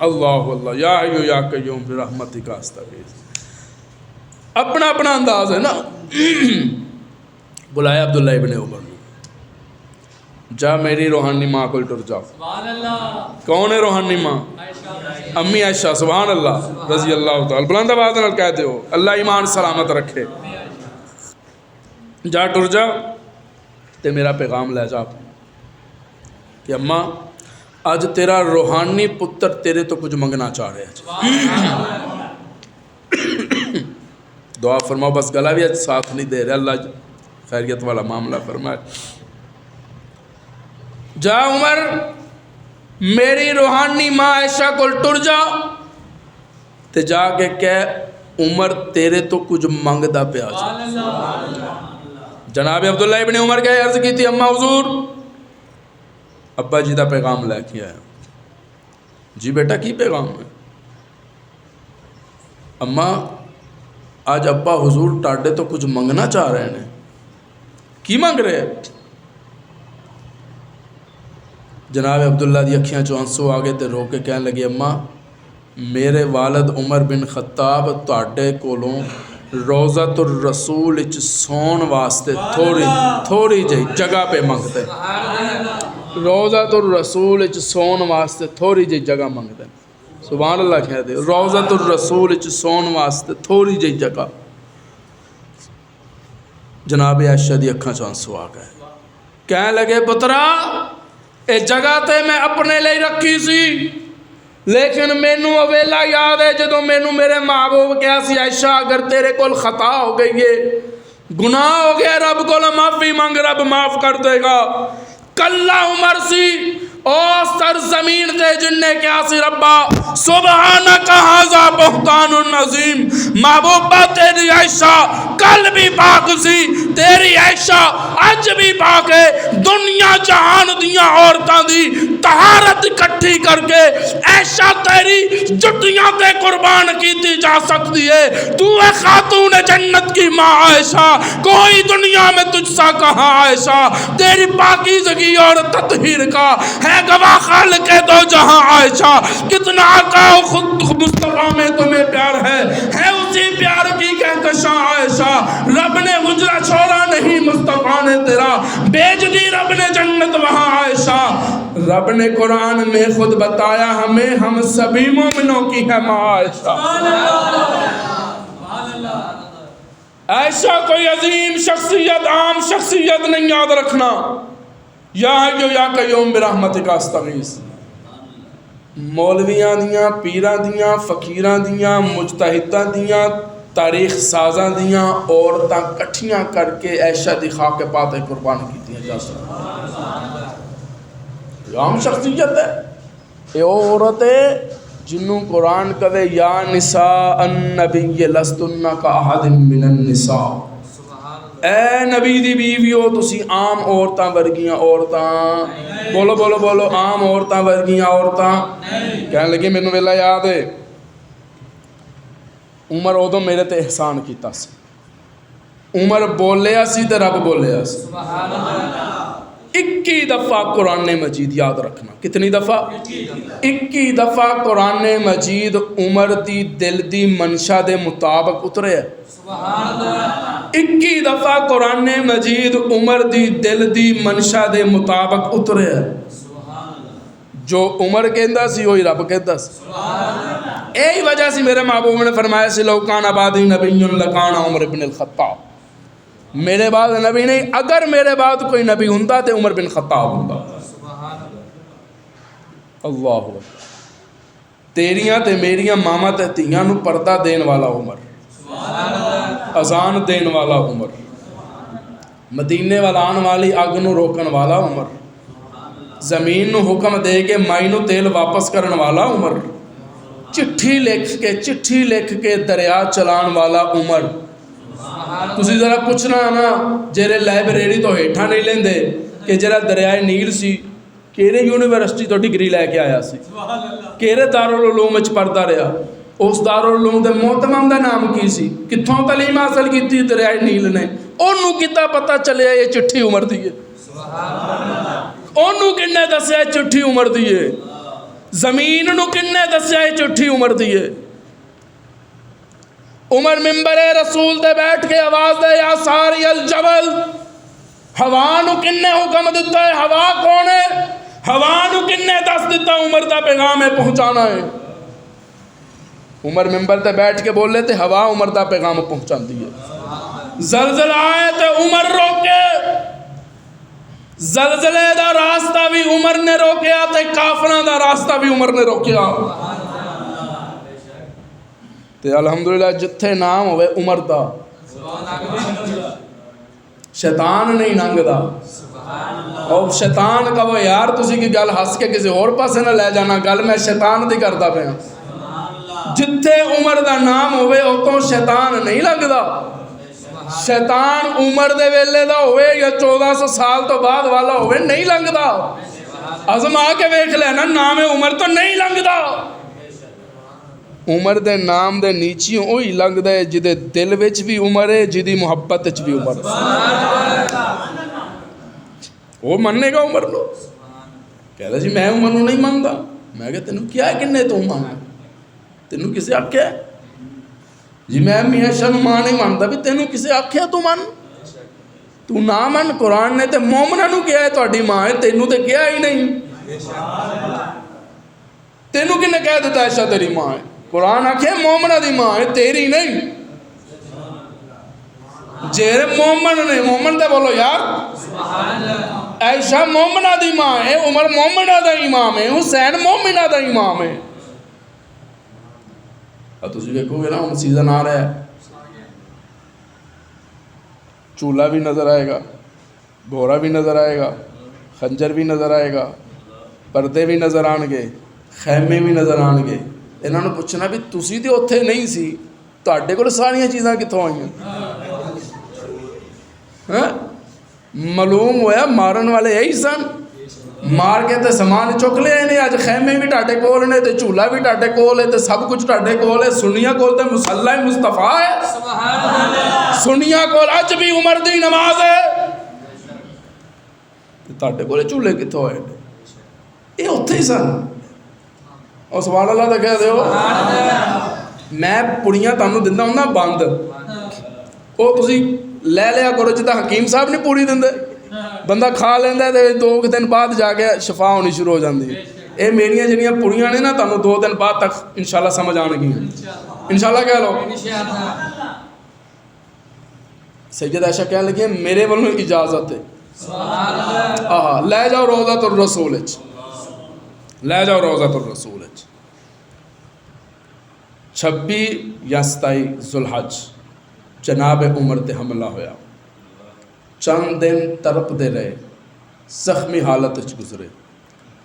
اللہ اللہ یا حی یا قیوم برحمتک استغیث۔ اپنا اپنا انداز ہے نا۔ بلایا عبداللہ ابن عمر نے، جا میری روحانی ماں کو ٹر جا۔ کون ہے روحانی ماں؟ امی عائشہ سبحان اللہ رضی اللہ تعالی، بلند آواز نال کہتے ہو اللہ ایمان سلامت رکھے۔ جا ٹر جا تے میرا پیغام لے جا کہ اماں آج تیرا روحانی پتر تیرے تو کچھ منگنا چاہ رہے ہیں، دعا فرماؤ، بس گلا بھی آج ساتھ نہیں دے رہے، اللہ خیریت والا معاملہ فرمائے۔ جا عمر میری روحانی ماں عائشہ کو ٹر جا تے جا کے کہہ عمر تیرے تو کچھ منگدا پیا جا۔ جناب عبداللہ ابن عمر کے عرض کی تھی اماں حضور ابا جی دا پیغام لے کے آیا۔ جی بیٹا کی پیغام ہے؟ اماں آج ابا حضور ٹاڈے تو کچھ منگنا چاہ رہے ہیں، کی منگ رہے ہیں؟ جناب عبداللہ دی اکھیاں چوں آنسو آ گئے تے رو کے کہنے لگے اماں میرے والد عمر بن خطاب تواڈے کولوں روضۃ الرسول وچ سون واسطے تھوڑی جہی جگہ پہ منگتے، روضۃ الرسول وچ سون واسطے تھوڑی جہی جگہ منگتے، سبحان اللہ کہہ دے، روضۃ الرسول وچ سون واسطے تھوڑی جہی جگہ۔ جناب عائشہ دی اکھاں چوں آنسو آ گئے، کہنے لگے پترا اے جگہ تے میں اپنے لئی رکھی سی، لیکن مینوں اویلا یاد ہے جدوں مینوں میرے محبوب کہا سی عائشہ اگر تیرے کول خطا ہو گئی ہے، گناہ ہو گیا، رب کو معافی مانگ، رب معاف کر دے گا۔ کلہ عمر سی او سرزمین تے جن نے کیا سی ربا سبحانک ھذا بہتان عظیم، محبوبہ تیری عائشہ کل بھی پاک سی، تیری عائشہ اج بھی پاک ہے، دنیا جہان دیاں عورتاں دی طہارت اکٹھی کر کے عائشہ تیری جٹیاں تے قربان کیتی جا سکتی ہے، تو ہے خاتون جنت کی ماں عائشہ، کوئی دنیا میں تجھ سا کہاں عائشہ، تیری پاکیزگی اور تطہیر کا ہے گواہ خالق دو جہاں عائشہ، کتنا آقا خود مصطفیٰ میں تمہیں پیار ہے اسی پیار کی کہکشاں عائشہ، رب نے حجرہ چھوڑا نہیں مصطفیٰ نے تیرا بیچ دی رب نے جنت وہاں عائشہ، رب نے قرآن میں خود بتایا ہمیں ہم سبھی مومنوں کی ہے ماں عائشہ۔ عائشہ کوئی عظیم شخصیت عام شخصیت نہیں یاد رکھنا، یا حیو یا قیوم برحمتک استغیث، مولویاں دیاں پیراں دیاں فقیراں دیاں مجتہداں دیاں تاریخ سازاں دیاں عورتاں کٹھیاں کر کے عائشہ دی خاک پاتے قربان کیتی ہیں جا سکتا، عام شخصیت ہے یہ عورت ہے جنہوں قرآن کہے یا نساء النبی لستن کا احد من النساء، اے نبی دی بیویو تسی عام عورتاں ورگیاں عورتاں، بولو بولو بولو، عام عورتاں ورگیاں عورتاں۔ کہنے لگی مینوں ویلا یاد ہے عمر ادوں میرے تے احسان کیتا سی، عمر بولیا سی تے رب بولیا سی، 21 دفعہ قرآن مجید یاد رکھنا، کتنی دفعہ؟ 21 دفعہ قرآن مجید عمر دی دل دی منشا دے مطابق اترے ہے، 21 دفعہ قرآن مجید عمر دی دل دی منشا دے مطابق اترے ہے، جو عمر کہندا سی وہی رب کہندا سی، یہی وجہ سی میرے محبوب نے فرمایا سی لو کان بعدی نبی لکان عمر بن الخطاب، میرے بعد نبی نہیں، اگر میرے بعد کوئی نبی ہوندا تے عمر بن خطاب ہوندا۔ اللہ اکبر، تیریاں تے میریاں ماما تے تیاں نو پردہ دین والا عمر، اذان دین والا عمر، مدینے والا آن والی اگ نو روکن والا عمر، زمین نو حکم دے کے مائی نو تیل واپس کرن والا عمر، چٹھی لکھ کے دریا چلان والا عمر۔ تسی ذرا پوچھنا نا جیرے لائبریری تو ہیٹھا نہیں لیندے کہ جیرا دریائے نیل سی کیرے یونیورسٹی تو ڈگری لے کے آیا سی، کیرے دارالعلوم وچ پڑھدا رہا، اس دارالعلوم دے محتمم دا نام کی سی، کتھوں تعلیم حاصل کیتی دریائے نیل نے، انہوں کتا پتہ چلیا یہ چٹھی عمر دیئے، انہوں کنے دسیا چٹھی عمر دیئے، زمین نو کنے دسیا چٹھی عمر دیئے۔ عمر ممبر رسول دے بیٹھ کے آواز دے یا ساری الجبل، ہوا نو کنے حکم دیتا ہے، ہوا کون ہے؟ ہوا نو کنے دس دیتا عمر دا پیغام ہے پہنچانا ہے، عمر ممبر تے بیٹھ کے بولے تے ہوا عمر دا پیغام پہنچان دی ہے، زلزلہ آئے تے عمر روکے، زلزلے دا راستہ بھی عمر نے روکیا تے کافران دا راستہ بھی عمر نے روکیا، تے الحمدللہ جتھے نام ہوئے عمر دا شیطان نہیں ننگ دا، اور شیطان کا وہ یار تسی کی گل ہس کے کسی اور پاسے نہ لے جانا، گل میں شیطان دی کردا پیا، جتھے عمر دا نام ہوئے اتوں شیطان نہیں لنگ دا، شیطان عمر دے ویلے دا ہوئے یا 1400 سال تو بعد والا ہوئے نہیں لنگ دا، ਅਜ਼ਮਾ ਕੇ ਵੇਖ ਲੈਣਾ, ਨਾਮ ਉਮਰ ਤੋਂ ਨਹੀਂ ਲੰਘਦਾ। ਉਮਰ ਦੇ ਨਾਮ ਦੇ ਨੀਚਿਓਂ ਉਹੀ ਲੰਘਦਾ ਹੈ ਜਿਹਦੇ ਦਿਲ ਵਿੱਚ ਵੀ ਉਮਰ ਹੈ, ਜਿਹਦੀ ਮੁਹੱਬਤ ਵਿੱਚ ਵੀ ਉਮਰ ਹੈ। ਉਹ ਮੰਨੇਗਾ ਉਮਰ ਨੂੰ। ਕਹਿੰਦਾ ਜੀ ਮੈਂ ਉਮਰ ਨੂੰ ਨਹੀਂ ਮੰਨਦਾ। ਮੈਂ ਕਿਹਾ ਤੈਨੂੰ ਕਿਹਾ ਕਿੰਨੇ ਤੂੰ ਮੰਨ, ਤੈਨੂੰ ਕਿਸੇ ਆਖਿਆ? ਜੀ ਮੈਂ ਮੀਆਂ ਸ਼ਾਹ ਨੂੰ ਮਾਂ ਨਹੀਂ ਮੰਨਦਾ। ਵੀ ਤੈਨੂੰ ਕਿਸੇ ਆਖਿਆ ਤੂੰ ਮੰਨ? ਤੂੰ ਨਾ ਮੰਨ। ਕੁਰਾਨ ਨੇ ਤੇ ਮੋਮਨਾਂ ਨੂੰ ਕਿਹਾ ਤੁਹਾਡੀ ਮਾਂ ਹੈ, ਤੈਨੂੰ ਤੇ ਕਿਹਾ ਹੀ ਨਹੀਂ। ਤੈਨੂੰ ਕਿਹਨੇ ਕਹਿ ਦਿੱਤਾ ਐਸ਼ਾ ਤੇਰੀ ਮਾਂ ਹੈ? ਕੁਰਾਨ ਆਖੇ ਮੋਮਨਾਂ ਦੀ ਮਾਂ ਹੈ, ਤੇਰੀ ਨਹੀਂ। ਜਿਹੜੇ ਮੋਮਨ ਨੇ, ਮੋਮਨ ਤੇ ਬੋਲੋ ਯਾਰ। ਐਸ਼ਾ ਮੋਮਨਾਂ ਦੀ ਮਾਂ ਹੈ, ਉਮਰ ਮੋਮਨਾਂ ਦਾ ਇਮਾਮ ਹੈ, ਹੁਸੈਨ ਮੋਮਨਾਂ ਦਾ ਇਮਾਮ ਹੈ। ਤੁਸੀਂ ਵੇਖੋਗੇ ਨਾ ਹੁਣ ਸੀਜ਼ਨ ਆ ਰਿਹਾ ਹੈ, ਚੂਲਾ ਵੀ ਨਜ਼ਰ ਆਏਗਾ, ਘੋੜਾ ਵੀ ਨਜ਼ਰ ਆਏਗਾ, ਖੰਜਰ ਵੀ ਨਜ਼ਰ ਆਏਗਾ, ਪਰਦੇ ਵੀ ਨਜ਼ਰ ਆਉਣਗੇ, ਖੈਮੇ ਵੀ ਨਜ਼ਰ ਆਉਣਗੇ। ਇਹਨਾਂ ਨੂੰ ਪੁੱਛਣਾ ਵੀ ਤੁਸੀਂ ਤੇ ਉੱਥੇ ਨਹੀਂ ਸੀ, ਤੁਹਾਡੇ ਕੋਲ ਸਾਰੀਆਂ ਚੀਜ਼ਾਂ ਕਿੱਥੋਂ ਆਈਆਂ? ਮਾਲੂਮ ਹੋਇਆ ਮਾਰਨ ਵਾਲੇ ਇਹੀ ਸਨ। ਮਾਰ ਕੇ ਤੇ ਸਮਾਨ ਚੁੱਕ ਲਿਆ ਇਹਨੇ। ਅੱਜ ਖੈਮੇ ਵੀ ਤੁਹਾਡੇ ਕੋਲ ਨੇ, ਤੇ ਝੂਲਾ ਵੀ ਤੁਹਾਡੇ ਕੋਲ ਹੈ, ਤੇ ਸਭ ਕੁਝ ਤੁਹਾਡੇ ਕੋਲ ਹੈ। ਸੁਨੀਆਂ ਕੋਲ ਤੇ ਮੁਸੱਲਾ ਮੁਸਤਫਾ ਹੈ। ਸੁਨੀਆਂ ਕੋਲ ਅੱਜ ਵੀ ਉਮਰ ਦੀ ਨਮਾਜ਼ ਹੈ, ਤੇ ਤੁਹਾਡੇ ਕੋਲ ਝੂਲੇ ਕਿੱਥੋਂ ਆਏ ਨੇ? ਇਹ ਉੱਥੇ ਹੀ ਸਨ। ਉਹ ਸੁਭਾਨ ਅੱਲਾਹ ਤਾਂ ਕਹਿ ਦਿਓ। ਮੈਂ ਪੁੜੀਆਂ ਤੁਹਾਨੂੰ ਦਿੰਦਾ ਹੁੰਦਾ ਬੰਦ, ਉਹ ਤੁਸੀਂ ਲੈ ਲਿਆ ਕਰੋ। ਜਿੱਦਾਂ ਹਕੀਮ ਸਾਹਿਬ ਨਹੀਂ ਪੂਰੀ ਦਿੰਦੇ, ਬੰਦਾ ਖਾ ਲੈਂਦਾ ਤੇ 2 ਦਿਨ ਬਾਅਦ ਜਾ ਕੇ ਸ਼ਫਾ ਹੋਣੀ ਸ਼ੁਰੂ ਹੋ ਜਾਂਦੀ ਹੈ। ਇਹ ਮੇਰੀਆਂ ਜਿਹੜੀਆਂ ਪੁੜੀਆਂ ਨੇ ਨਾ, ਤੁਹਾਨੂੰ 2 ਦਿਨ ਬਾਅਦ ਤੱਕ ਇਨਸ਼ਾਅੱਲਾ ਸਮਝ ਆਉਣਗੀਆਂ। ਇਨਸ਼ਾਅੱਲਾ ਕਹਿ ਲਓ। ਸੈਯਦ ਆਇਸ਼ਾ ਕਹਿਣ ਲੱਗੀ ਮੇਰੇ ਵੱਲੋਂ ਇਜਾਜ਼ਤ ਹੈ, ਲੈ ਜਾਓ ਰੌਜ਼ਾਤੁਰ ਰਸੂਲ ਵਿੱਚ, ਲੈ ਜਾਓ ਰੌਜ਼ਾਤੁਰ ਰਸੂਲ ਵਿੱਚ। 26 ਜਾਂ 27 ਜ਼ੁਲਹਜ ਜਨਾਬ ਉਮਰ ਤੇ ਹਮਲਾ ਹੋਇਆ। ਚੰਦ ਦਿਨ ਤੜਪਦੇ ਰਹੇ, ਜ਼ਖਮੀ ਹਾਲਤ ਵਿੱਚ ਗੁਜ਼ਰੇ।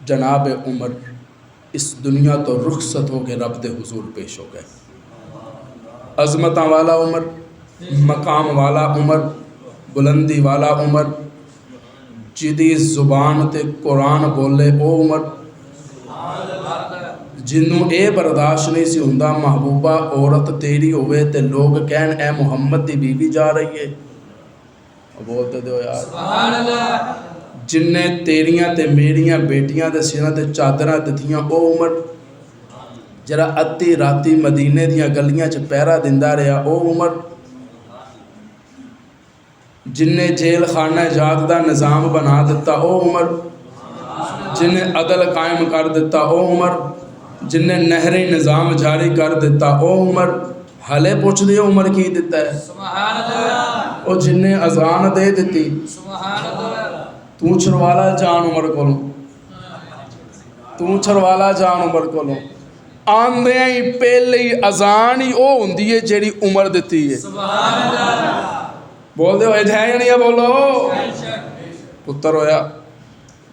ਜਨਾਬ ਉਮਰ ਇਸ ਦੁਨੀਆ ਤੋਂ ਰੁਖਸਤ ਹੋ ਕੇ ਰੱਬ ਦੇ ਹੁਜ਼ੂਰ ਪੇਸ਼ ਹੋ ਗਏ। ਅਜ਼ਮਤਾਂ ਵਾਲਾ ਉਮਰ, ਮਕਾਮ ਵਾਲਾ ਉਮਰ, ਬੁਲੰਦੀ ਵਾਲਾ ਉਮਰ, ਜਿਹਦੀ ਜ਼ੁਬਾਨ ਤੇ ਕੁਰਾਨ ਬੋਲੇ ਉਹ ਉਮਰ, ਜਿਹਨੂੰ ਇਹ ਬਰਦਾਸ਼ਤ ਨਹੀਂ ਸੀ ਹੁੰਦਾ ਮਹਿਬੂਬਾ ਔਰਤ ਤੇਰੀ ਹੋਵੇ ਤੇ ਲੋਕ ਕਹਿਣ ਐ ਮੁਹੰਮਦ ਦੀ ਬੀਵੀ ਜਾ ਰਹੀ ਹੈ। ਬੋਲਦੇ ਦਿਓ ਯਾਰ। ਜਿੰਨੇ ਤੇਰੀਆਂ ਤੇ ਮੇਰੀਆਂ ਬੇਟੀਆਂ ਦੇ ਸਿਰਾਂ ਤੇ ਚਾਦਰਾਂ ਦਿੱਤੀਆਂ ਉਹ ਉਮਰ, ਜਿਹੜਾ ਅੱਧੀ ਰਾਤੀ ਮਦੀਨੇ ਦੀਆਂ ਗਲੀਆਂ 'ਚ ਪਹਿਰਾ ਦਿੰਦਾ ਰਿਹਾ ਉਹ ਉਮਰ, ਜਿੰਨੇ ਜੇਲ ਖਾਨਾ ਜਾਤ ਦਾ ਨਿਜ਼ਾਮ ਬਣਾ ਦਿੱਤਾ ਉਹ ਉਮਰ, ਜਿੰਨੇ ਅਦਲ ਕਾਇਮ ਕਰ ਦਿੱਤਾ ਉਹ ਉਮਰ, ਜਿੰਨੇ ਨਹਿਰੀ ਨਿਜ਼ਾਮ ਜਾਰੀ ਕਰ ਦਿੱਤਾ ਉਹ ਉਮਰ। ਹਲੇ ਪੁੱਛਦੇ ਹੋ ਉਮਰ ਕੀ ਦਿੱਤਾ ਹੈ? ਉਹ ਜਿੰਨੇ ਅਜ਼ਾਨ ਦੇ ਦਿੱਤੀ, ਤੂੰ ਛੁਡਵਾਲਾ ਜਾਨ ਉਮਰ ਕੋਲੋਂ, ਤੂੰ ਛੁਡਵਾਲਾ ਜਾਨ ਉਮਰ ਕੋਲੋਂ। ਆਉਂਦਿਆਂ ਹੀ ਪਹਿਲੇ ਹੀ ਅਜ਼ਾਨ ਹੀ ਉਹ ਹੁੰਦੀ ਹੈ ਜਿਹੜੀ ਉਮਰ ਦਿੱਤੀ ਹੈ। ਬੋਲਦੇ ਹੋਏ ਹੈ ਜਾਂ ਨਹੀਂ ਹੈ? ਬੋਲੋ। ਪੁੱਤਰ ਹੋਇਆ,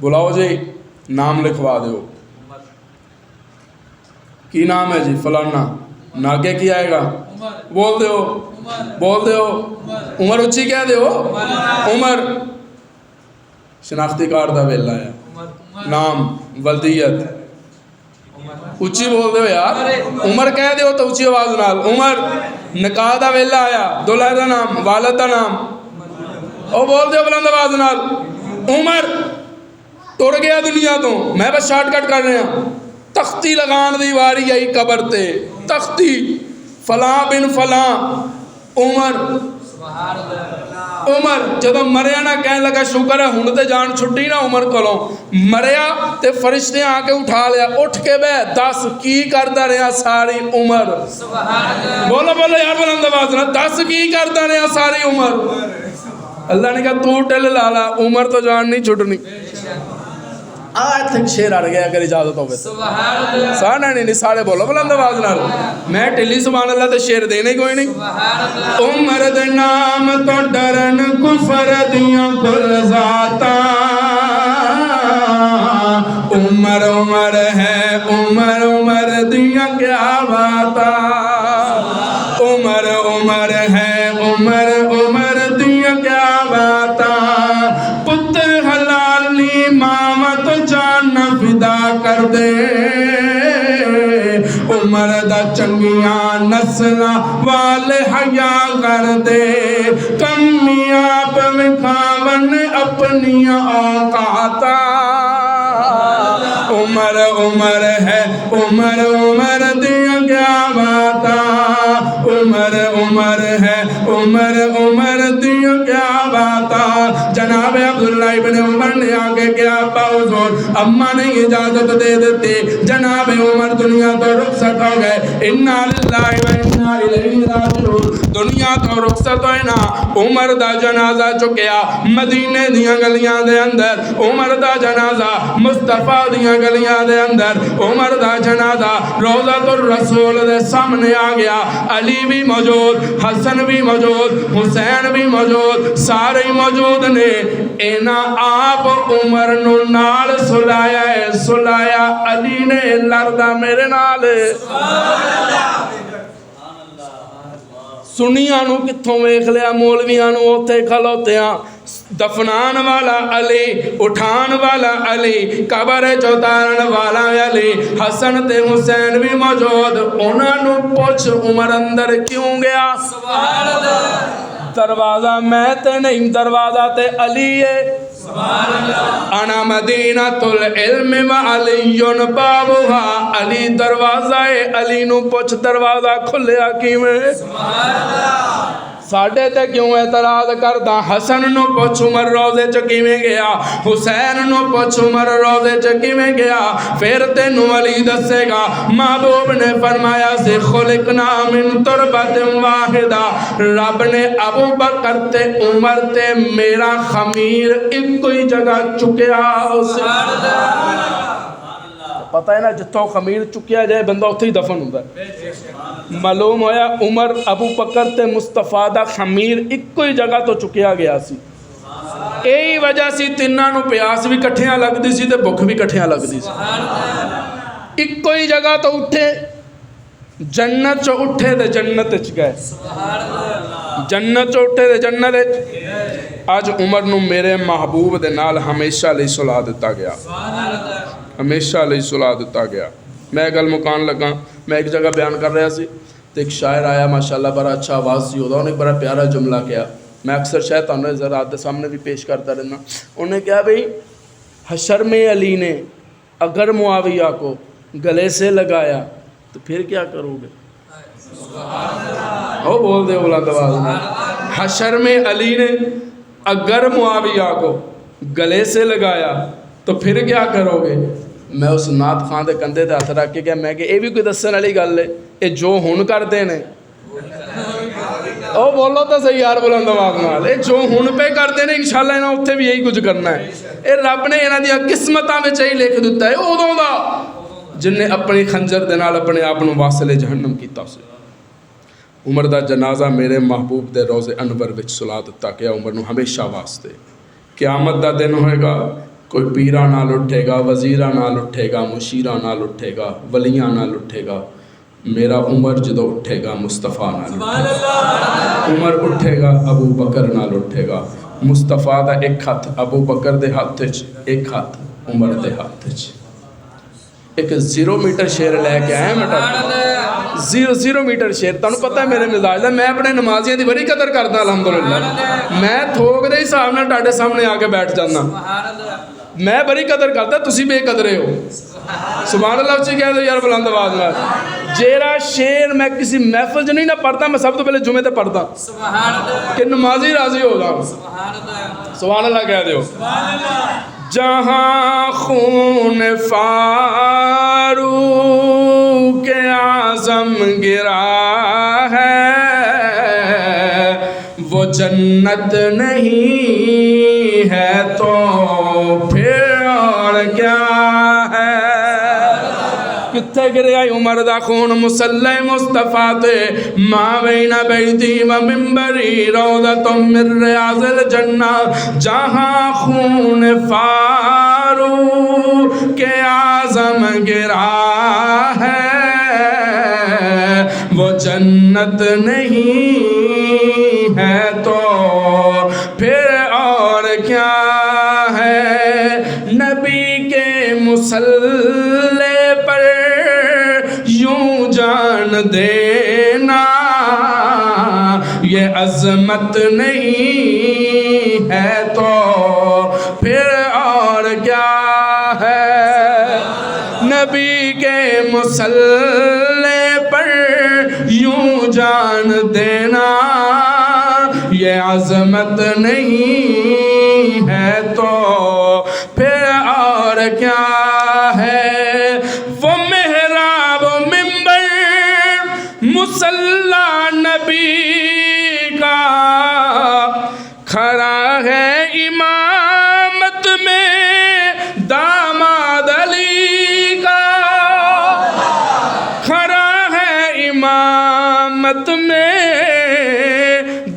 ਬੁਲਾਓ ਜੀ, ਨਾਮ ਲਿਖਵਾ ਦਿਓ। ਕੀ ਨਾਮ ਹੈ ਜੀ? ਫਲਾਨਾ। ਨਾਗੇ ਕੀ ਆਏਗਾ? ਬੋਲ ਦਿਓ, ਬੋਲ ਦਿਓ। ਉਮਰ ਉੱਚੀ ਕਹਿ ਦਿਓ, ਉਮਰ। ਸ਼ਨਾਖਤੀ ਕਾਰਡ ਦਾ ਵੇਲਾ ਹੈ, ਨਾਮ, ਵਲਦੀਅਤ ਉੱਚੀ ਬੋਲ ਦਿਓ ਯਾਰ। ਉਮਰ ਕਹਿ ਦਿਓ ਤਾਂ ਉੱਚੀ ਆਵਾਜ਼ ਨਾਲ ਉਮਰ। ਨਿਕਾਹ ਦਾ ਵੇਲਾ ਆਇਆ, ਦੁਲਹਾ ਦਾ ਨਾਮ, ਵਾਲਦ ਦਾ ਨਾਮ, ਉਹ ਬੋਲ ਦਿਓ ਬੁਲੰਦ ਆਵਾਜ਼ ਨਾਲ ਉਮਰ। ਤੁਰ ਗਿਆ ਦੁਨੀਆ ਤੋਂ, ਮੈਂ ਬਸ ਸ਼ਾਰਟਕਟ ਕਰ ਰਿਹਾ। ਤਖਤੀ ਲਗਾਉਣ ਦੀ ਵਾਰੀ ਆਈ ਕਬਰ ਤੇ, ਤਖਤੀ ਫਲਾਂ ਬਿਨ ਫਲਾਂ ਉਮਰ। ਉਮਰ ਜਦੋਂ ਮਰਿਆ ਨਾ ਕਹਿਣ ਲੱਗਾ ਸ਼ੁਕਰ ਹੈ ਹੁਣ ਤੇ ਜਾਨ ਛੁੱਟੀ ਨਾ ਉਮਰ ਕੋਲੋਂ। ਮਰਿਆ ਤੇ ਫਰਿਸ਼ਤੇ ਆ ਕੇ ਉਠਾ ਲਿਆ, ਉੱਠ ਕੇ ਬਹਿ, ਦੱਸ ਕੀ ਕਰਦਾ ਰਿਹਾ ਸਾਰੀ ਉਮਰ? ਬੋਲੋ ਬੋਲੋ ਯਾਰ ਬੁਲੰਦ ਆਵਾਜ਼ ਨਾਲ, ਦੱਸ ਕੀ ਕਰਦਾ ਰਿਹਾ ਸਾਰੀ ਉਮਰ? ਅੱਲਾ ਨੇ ਕਹਾ ਤੂੰ ਢਿੱਲ ਲਾ ਲਾ, ਉਮਰ ਤੋਂ ਜਾਨ ਨਹੀਂ ਛੁੱਟਣੀ। ਇੱਥੇ ਸ਼ੇਰ ਅੜ ਗਿਆ, ਅਗਰ ਇਜਾਜ਼ਤ ਹੋਵੇ ਸਾਨਾ ਨਹੀਂ ਸਾਰੇ ਬੋਲੋ ਬੁਲੰਦ ਆਵਾਜ਼ ਨਾਲ। ਮੈਂ ਢਿੱਲੀ ਸੁਭਾਨ ਅੱਲਾ ਤੇ ਸ਼ੇਰ ਦੇਣੇ ਕੋਈ ਨਹੀਂ। ਉਮਰ ਦੇ ਨਾਮ ਤੋਂ ਡਰਨ ਕੁਫਰ ਦੀਆਂ ਗੁਲਜ਼ਾਤਾਂ, ਉਮਰ ਉਮਰ ਹੈ ਉਮਰ ਉਮਰ ਦੀਆਂ ਕਿਆ ਬਾਤਾਂ, ਉਮਰ ਉਮਰ ਹੈ ਉਮਰ ਉਮਰ ਦੀਆਂ ਕਿਆ ਬਾਤਾਂ। دے عمر دا چنگیاں نسلاں والے حیا کر دے کمیاں پہ وکھاون اپنیاں اوقاتاں عمر عمر ہے عمر عمر دیاں کیا باتاں عمر عمر ہے عمر عمر دیاں کیا باتاں جناب عبداللہ ابن عمر نے آگے کیا ابا حضور اماں نے اجازت دے دیتی جناب عمر دنیا تو رخصت ہو گئے انا للہ و انا الیہ راجعون دنیا تو رخصت ہوئے نا عمر دا جنازہ چکیا مدینے دیاں گلیاں دے اندر عمر دا جنازہ مصطفیٰ دیاں گلیاں دے اندر عمر دا جنازہ روضۃ الرسول دے سامنے آ گیا علی بھی موجود حسن بھی موجود حسین بھی موجود سارے موجود نے اینا آپ عمر نو نال سلایا ہے سلایا علی نے لردہ میرے نال سنیاں نو کتھوں ویکھ لیا مولویاں نو اوتھے کھلوتیاں دفنان والا علی اٹھان والا علی قبر چوتارن والا علی حسن تے حسین بھی موجود انہاں نو پوچھ عمر اندر کیوں گیا سبحان اللہ دروازہ میں تے نہیں دروازہ تے علی ہے سبحان اللہ انا مدینۃ العلم و علی بابها علی دروازہ ہے علی نو پوچھ دروازہ کھلیا کیویں سبحان اللہ ساڑھے تے کیوں اعتراض کردا حسن نو پوچھ عمر روزے چ کیویں گیا حسین نو پوچھ عمر روزے چ کیویں گیا پھر تینوں علی دسے گا محبوب نے فرمایا سے خلقنا من تربت واحدہ رب نے ابو بکر تے عمر تے میرا خمیر ایک کوئی جگہ چکیا سبحان اللہ پتہ ہے نا جتوں خمیر چکیا جائے بندہ اتھے ہی دفن ہوتا ہے معلوم ہویا عمر ابو بکر تے مصطفیٰ دا خمیر ایک کوئی جگہ تو چکیا گیا سی یہی وجہ سی تیناں نو پیاس بھی کٹھیاں لگ دی سی تے بھوک بھی کٹھیاں لگ دی سی ایک کوئی جگہ تو اٹھے جنت چو اٹھے تے جنت چ گئے جنت چو اٹھے تے جنت چ آج عمر نو میرے محبوب دے نال ہمیشہ لئی صلح دیتا گیا ہمیشہ لئی صلح دیتا گیا میں گل مکان لگا میں ایک جگہ بیان کر رہا سی تو ایک شاعر آیا ماشاءاللہ بڑا اچھا آواز سی ہوتا انہیں بڑا پیارا جملہ کیا میں اکثر شاید انہیں ذرات سامنے بھی پیش کرتا رہنا انہیں کہا بھئی حشر میں علی نے اگر معاویہ کو گلے سے لگایا تو پھر کیا کرو گے وہ بول دے بلند آواز میں حشر میں علی نے اگر معاویہ کو گلے سے لگایا تو پھر کیا کرو گے میں اس نات خان دے کندھے تے ہاتھ رکھ کے کہا میں کہ یہ بھی کوئی دسن والی گل ہے یہ جو ہن کرتے نے او بولو تو صحیح یار بلند آواز نال یہ جو ہن پہ کرتے نے انشاءاللہ انہاں اتھے بھی یہی کچھ کرنا ہے یہ رب نے انہاں دی قسمتاں وچ ہی لکھ دتا ہے اودوں دا جن نے اپنی خنجر دے نال اپنے آپ نو واصل جہنم کیتا سی عمر دا جنازہ میرے محبوب دے روضے انور وچ سلا دتا گیا عمر نو ہمیشہ واسطے قیامت دا دن ہوئے گا کوئی پیرہ نال اٹھے گا وزیرہ نال اٹھے گا مشیرہ نال اٹھے گا ولیاں نال اٹھے گا میرا عمر جدو اٹھے گا مصطفیٰ نال اٹھے گا عمر اٹھے گا ابو بکر نال اٹھے گا مصطفیٰ دا ایک ہاتھ ابو بکر دے ہاتھ ایک ہاتھ عمر دے ہاتھ ایک 0 میٹر شیر لے کے آئے مٹا 0 میٹر شیر تانوں پتہ ہے میرے مزاج دا میں اپنے نمازیاں دی بڑی قدر کردا الحمدللہ میں تھوک دے حساب نال ٹاڈے سامنے آ کے بیٹھ جانا میں بڑی قدر کرتا تسی بے قدرے ہو سبحان اللہ اچھی کہہ دو یار بلند آواز میں جیرا شیر میں کسی محفل جو نہیں نہ پڑھتا میں سب تو پہلے جمعے تے پڑھتا کہ نمازی راضی ہو جاؤ سبحان اللہ کہہ دو جہاں خون فاروق اعظم گرا ہے وہ جنت نہیں ہے تو پھر اور کیا ہے کتھے گرے آئی عمر دا خون مسلح مصطفیٰ تے ما بین بیتی و منبری روضۃ من ریاض الجنہ جہاں خون فاروق اعظم گرا ہے وہ جنت نہیں ہے تو پھر اور کیا ہے نبی کے مسلح عظمت نہیں ہے تو پھر اور کیا ہے؟ نبی کے مصلی پر یوں جان دینا یہ عظمت نہیں ہے تو پھر اور کیا ہے؟ وہ محراب و منبر مصلی نبی کا کھڑا ہے امامت میں داماد علی کا، کھڑا ہے امامت میں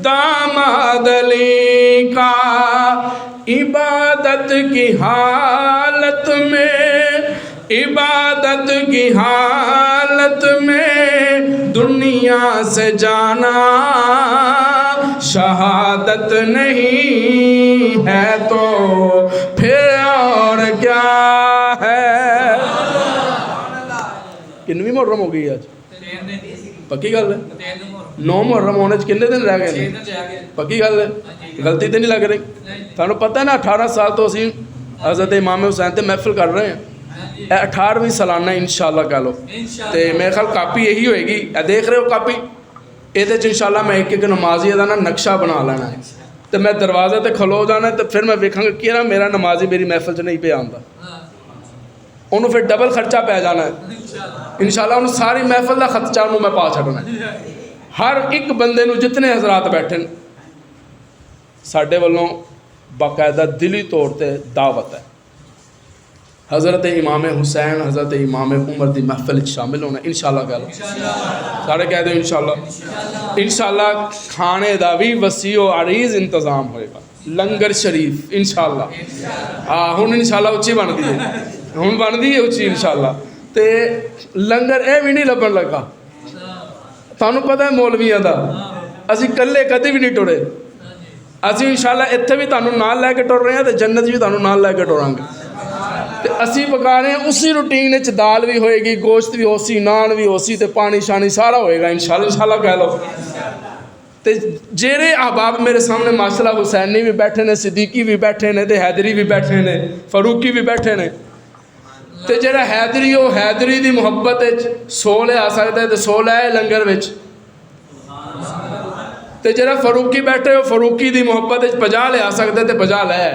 داماد علی کا، عبادت کی حالت میں، عبادت کی حالت میں دنیا سے جانا شہادت نہیں ہے تو پھر اور کیا ہے؟ کنویں محرم ہو گئی آج؟ پکی گل ہے؟ 9 محرم ہونے کنے دن رہ گئے؟ پکی گل ہے؟ غلطی تو نہیں لگ رہی؟ تھانوں پتہ ہے نا 18 سال تو اسی حضرت امام حسین تے محفل کر رہے ہیں، 18ویں سالانہ انشاءاللہ کہہ لو تے میرے خیال کاپی یہی ہوئے گی، دیکھ رہے ہو کاپی؟ یہ انشاءاللہ میں ایک نمازی دا نا نقشہ بنا لینا ہے تو میں دروازے تے کھلو جانا ہے تو پھر میں ویکھاں گا کہ نا میرا نمازی میری محفل چ نہیں پہ آندا، انہوں پھر ڈبل خرچہ پہ جانا ہے انشاءاللہ، انہوں ساری محفل دا خرچہ انہوں میں پا چھڑنا ہے۔ ہر ایک بندے نو جتنے حضرات بیٹھے ساڈے والوں باقاعدہ دلی طور تے دعوت ہے، حضرت امام حسین حضرت امام عمر دی محفل شامل ہونا انشاءاللہ کہہ لو، سارے کہہ دو انشاءاللہ۔ انشاءاللہ کھانے دا بھی وسیع و عریض انتظام ہوئے گا، لنگر شریف انشاءاللہ، ہن انشاءاللہ اچھی بن دی ہے، ہن بن دی ہے اچھی انشاءاللہ، تے لنگر اے بھی نہیں لبن لگا، تانوں پتہ ہے مولویاں دا اسی کلے کدی بھی نہیں ٹرے، اسی انشاءاللہ اتھے بھی تانوں نال لے کے ٹر رہے ہیں تے جنت بھی تانوں نال لے کے ٹران گے، تے اسی پکا رہے ہیں اسی روٹین وچ، دال بھی ہوئے گی، گوشت بھی ہو سی، نان بھی ہو سی تے پانی شانی سارا ہوئے گا انشاءاللہ، انشاءاللہ کہہ لو۔ تے جیڑے احباب میرے سامنے ماشاءاللہ حسینی بھی بیٹھے نے، صدیقی بھی بیٹھے نے تے حیدری بھی بیٹھے نے، فاروقی بھی بیٹھے نے، تے جڑا حیدری ہو حیدری دی محبت وچ سو لے آ سکتا ہے تے سو لے لنگر وچ، تے جڑا فاروقی بیٹھے ہو فاروقی دی محبت وچ 50 لے آ سکتے تے 50 لے،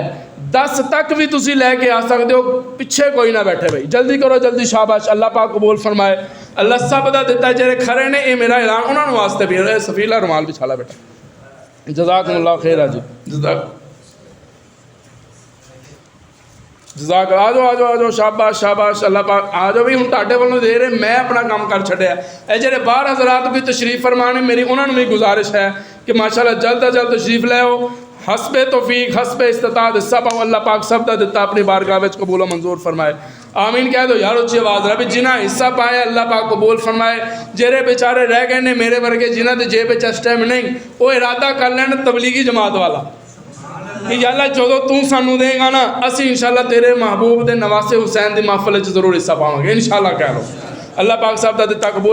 10 تک بھی تسی لے کے آ سکتے ہو، پیچھے کوئی نہ بیٹھے بھائی، جلدی کرو جلدی، شاباش، اللہ پاک قبول فرمائے، اللہ سب دا دیتا ہے، جڑے کھڑے نے اے میرا اعلان انہاں نوں واسطے بھی ہے، سفیلہ رومال بھی چھالا بیٹا، جزاکم اللہ خیر جی، جزاک، آجو شاباش شاباش، اللہ پاک آجو بھی، ہوں تاڈے والوں دے رہے، میں اپنا کام کر چھڑیا، اے جڑے باہر حضرات بھی تشریف فرمانے، میری انہوں نے بھی گزارش ہے کہ ماشاءاللہ جلد از جلد تشریف لے ہو، حسب توفیق حسب استطاعت سب اللہ پاک سب دا دیتا اپنی بارگاہ وچ قبول و منظور فرمائے، آمین کہہ دو یار اچھی آواز، رب جنہ حصہ پائے اللہ پاک قبول فرمائے، جڑے بیچارے رہ گئے نے میرے ورگے جنہ دے جیب وچ اس ٹائم نہیں، وہ ارادہ کر لین تبلیغی جماعت والا کہ یا اللہ جدو تو سانو دے گا نا اسی انشاءاللہ تیرے محبوب دے نواسے حسین دی محفل وچ ضرور حصہ پاواں گے انشاءاللہ کہہ لو، اللہ پاک صاحب دا دیتا قبول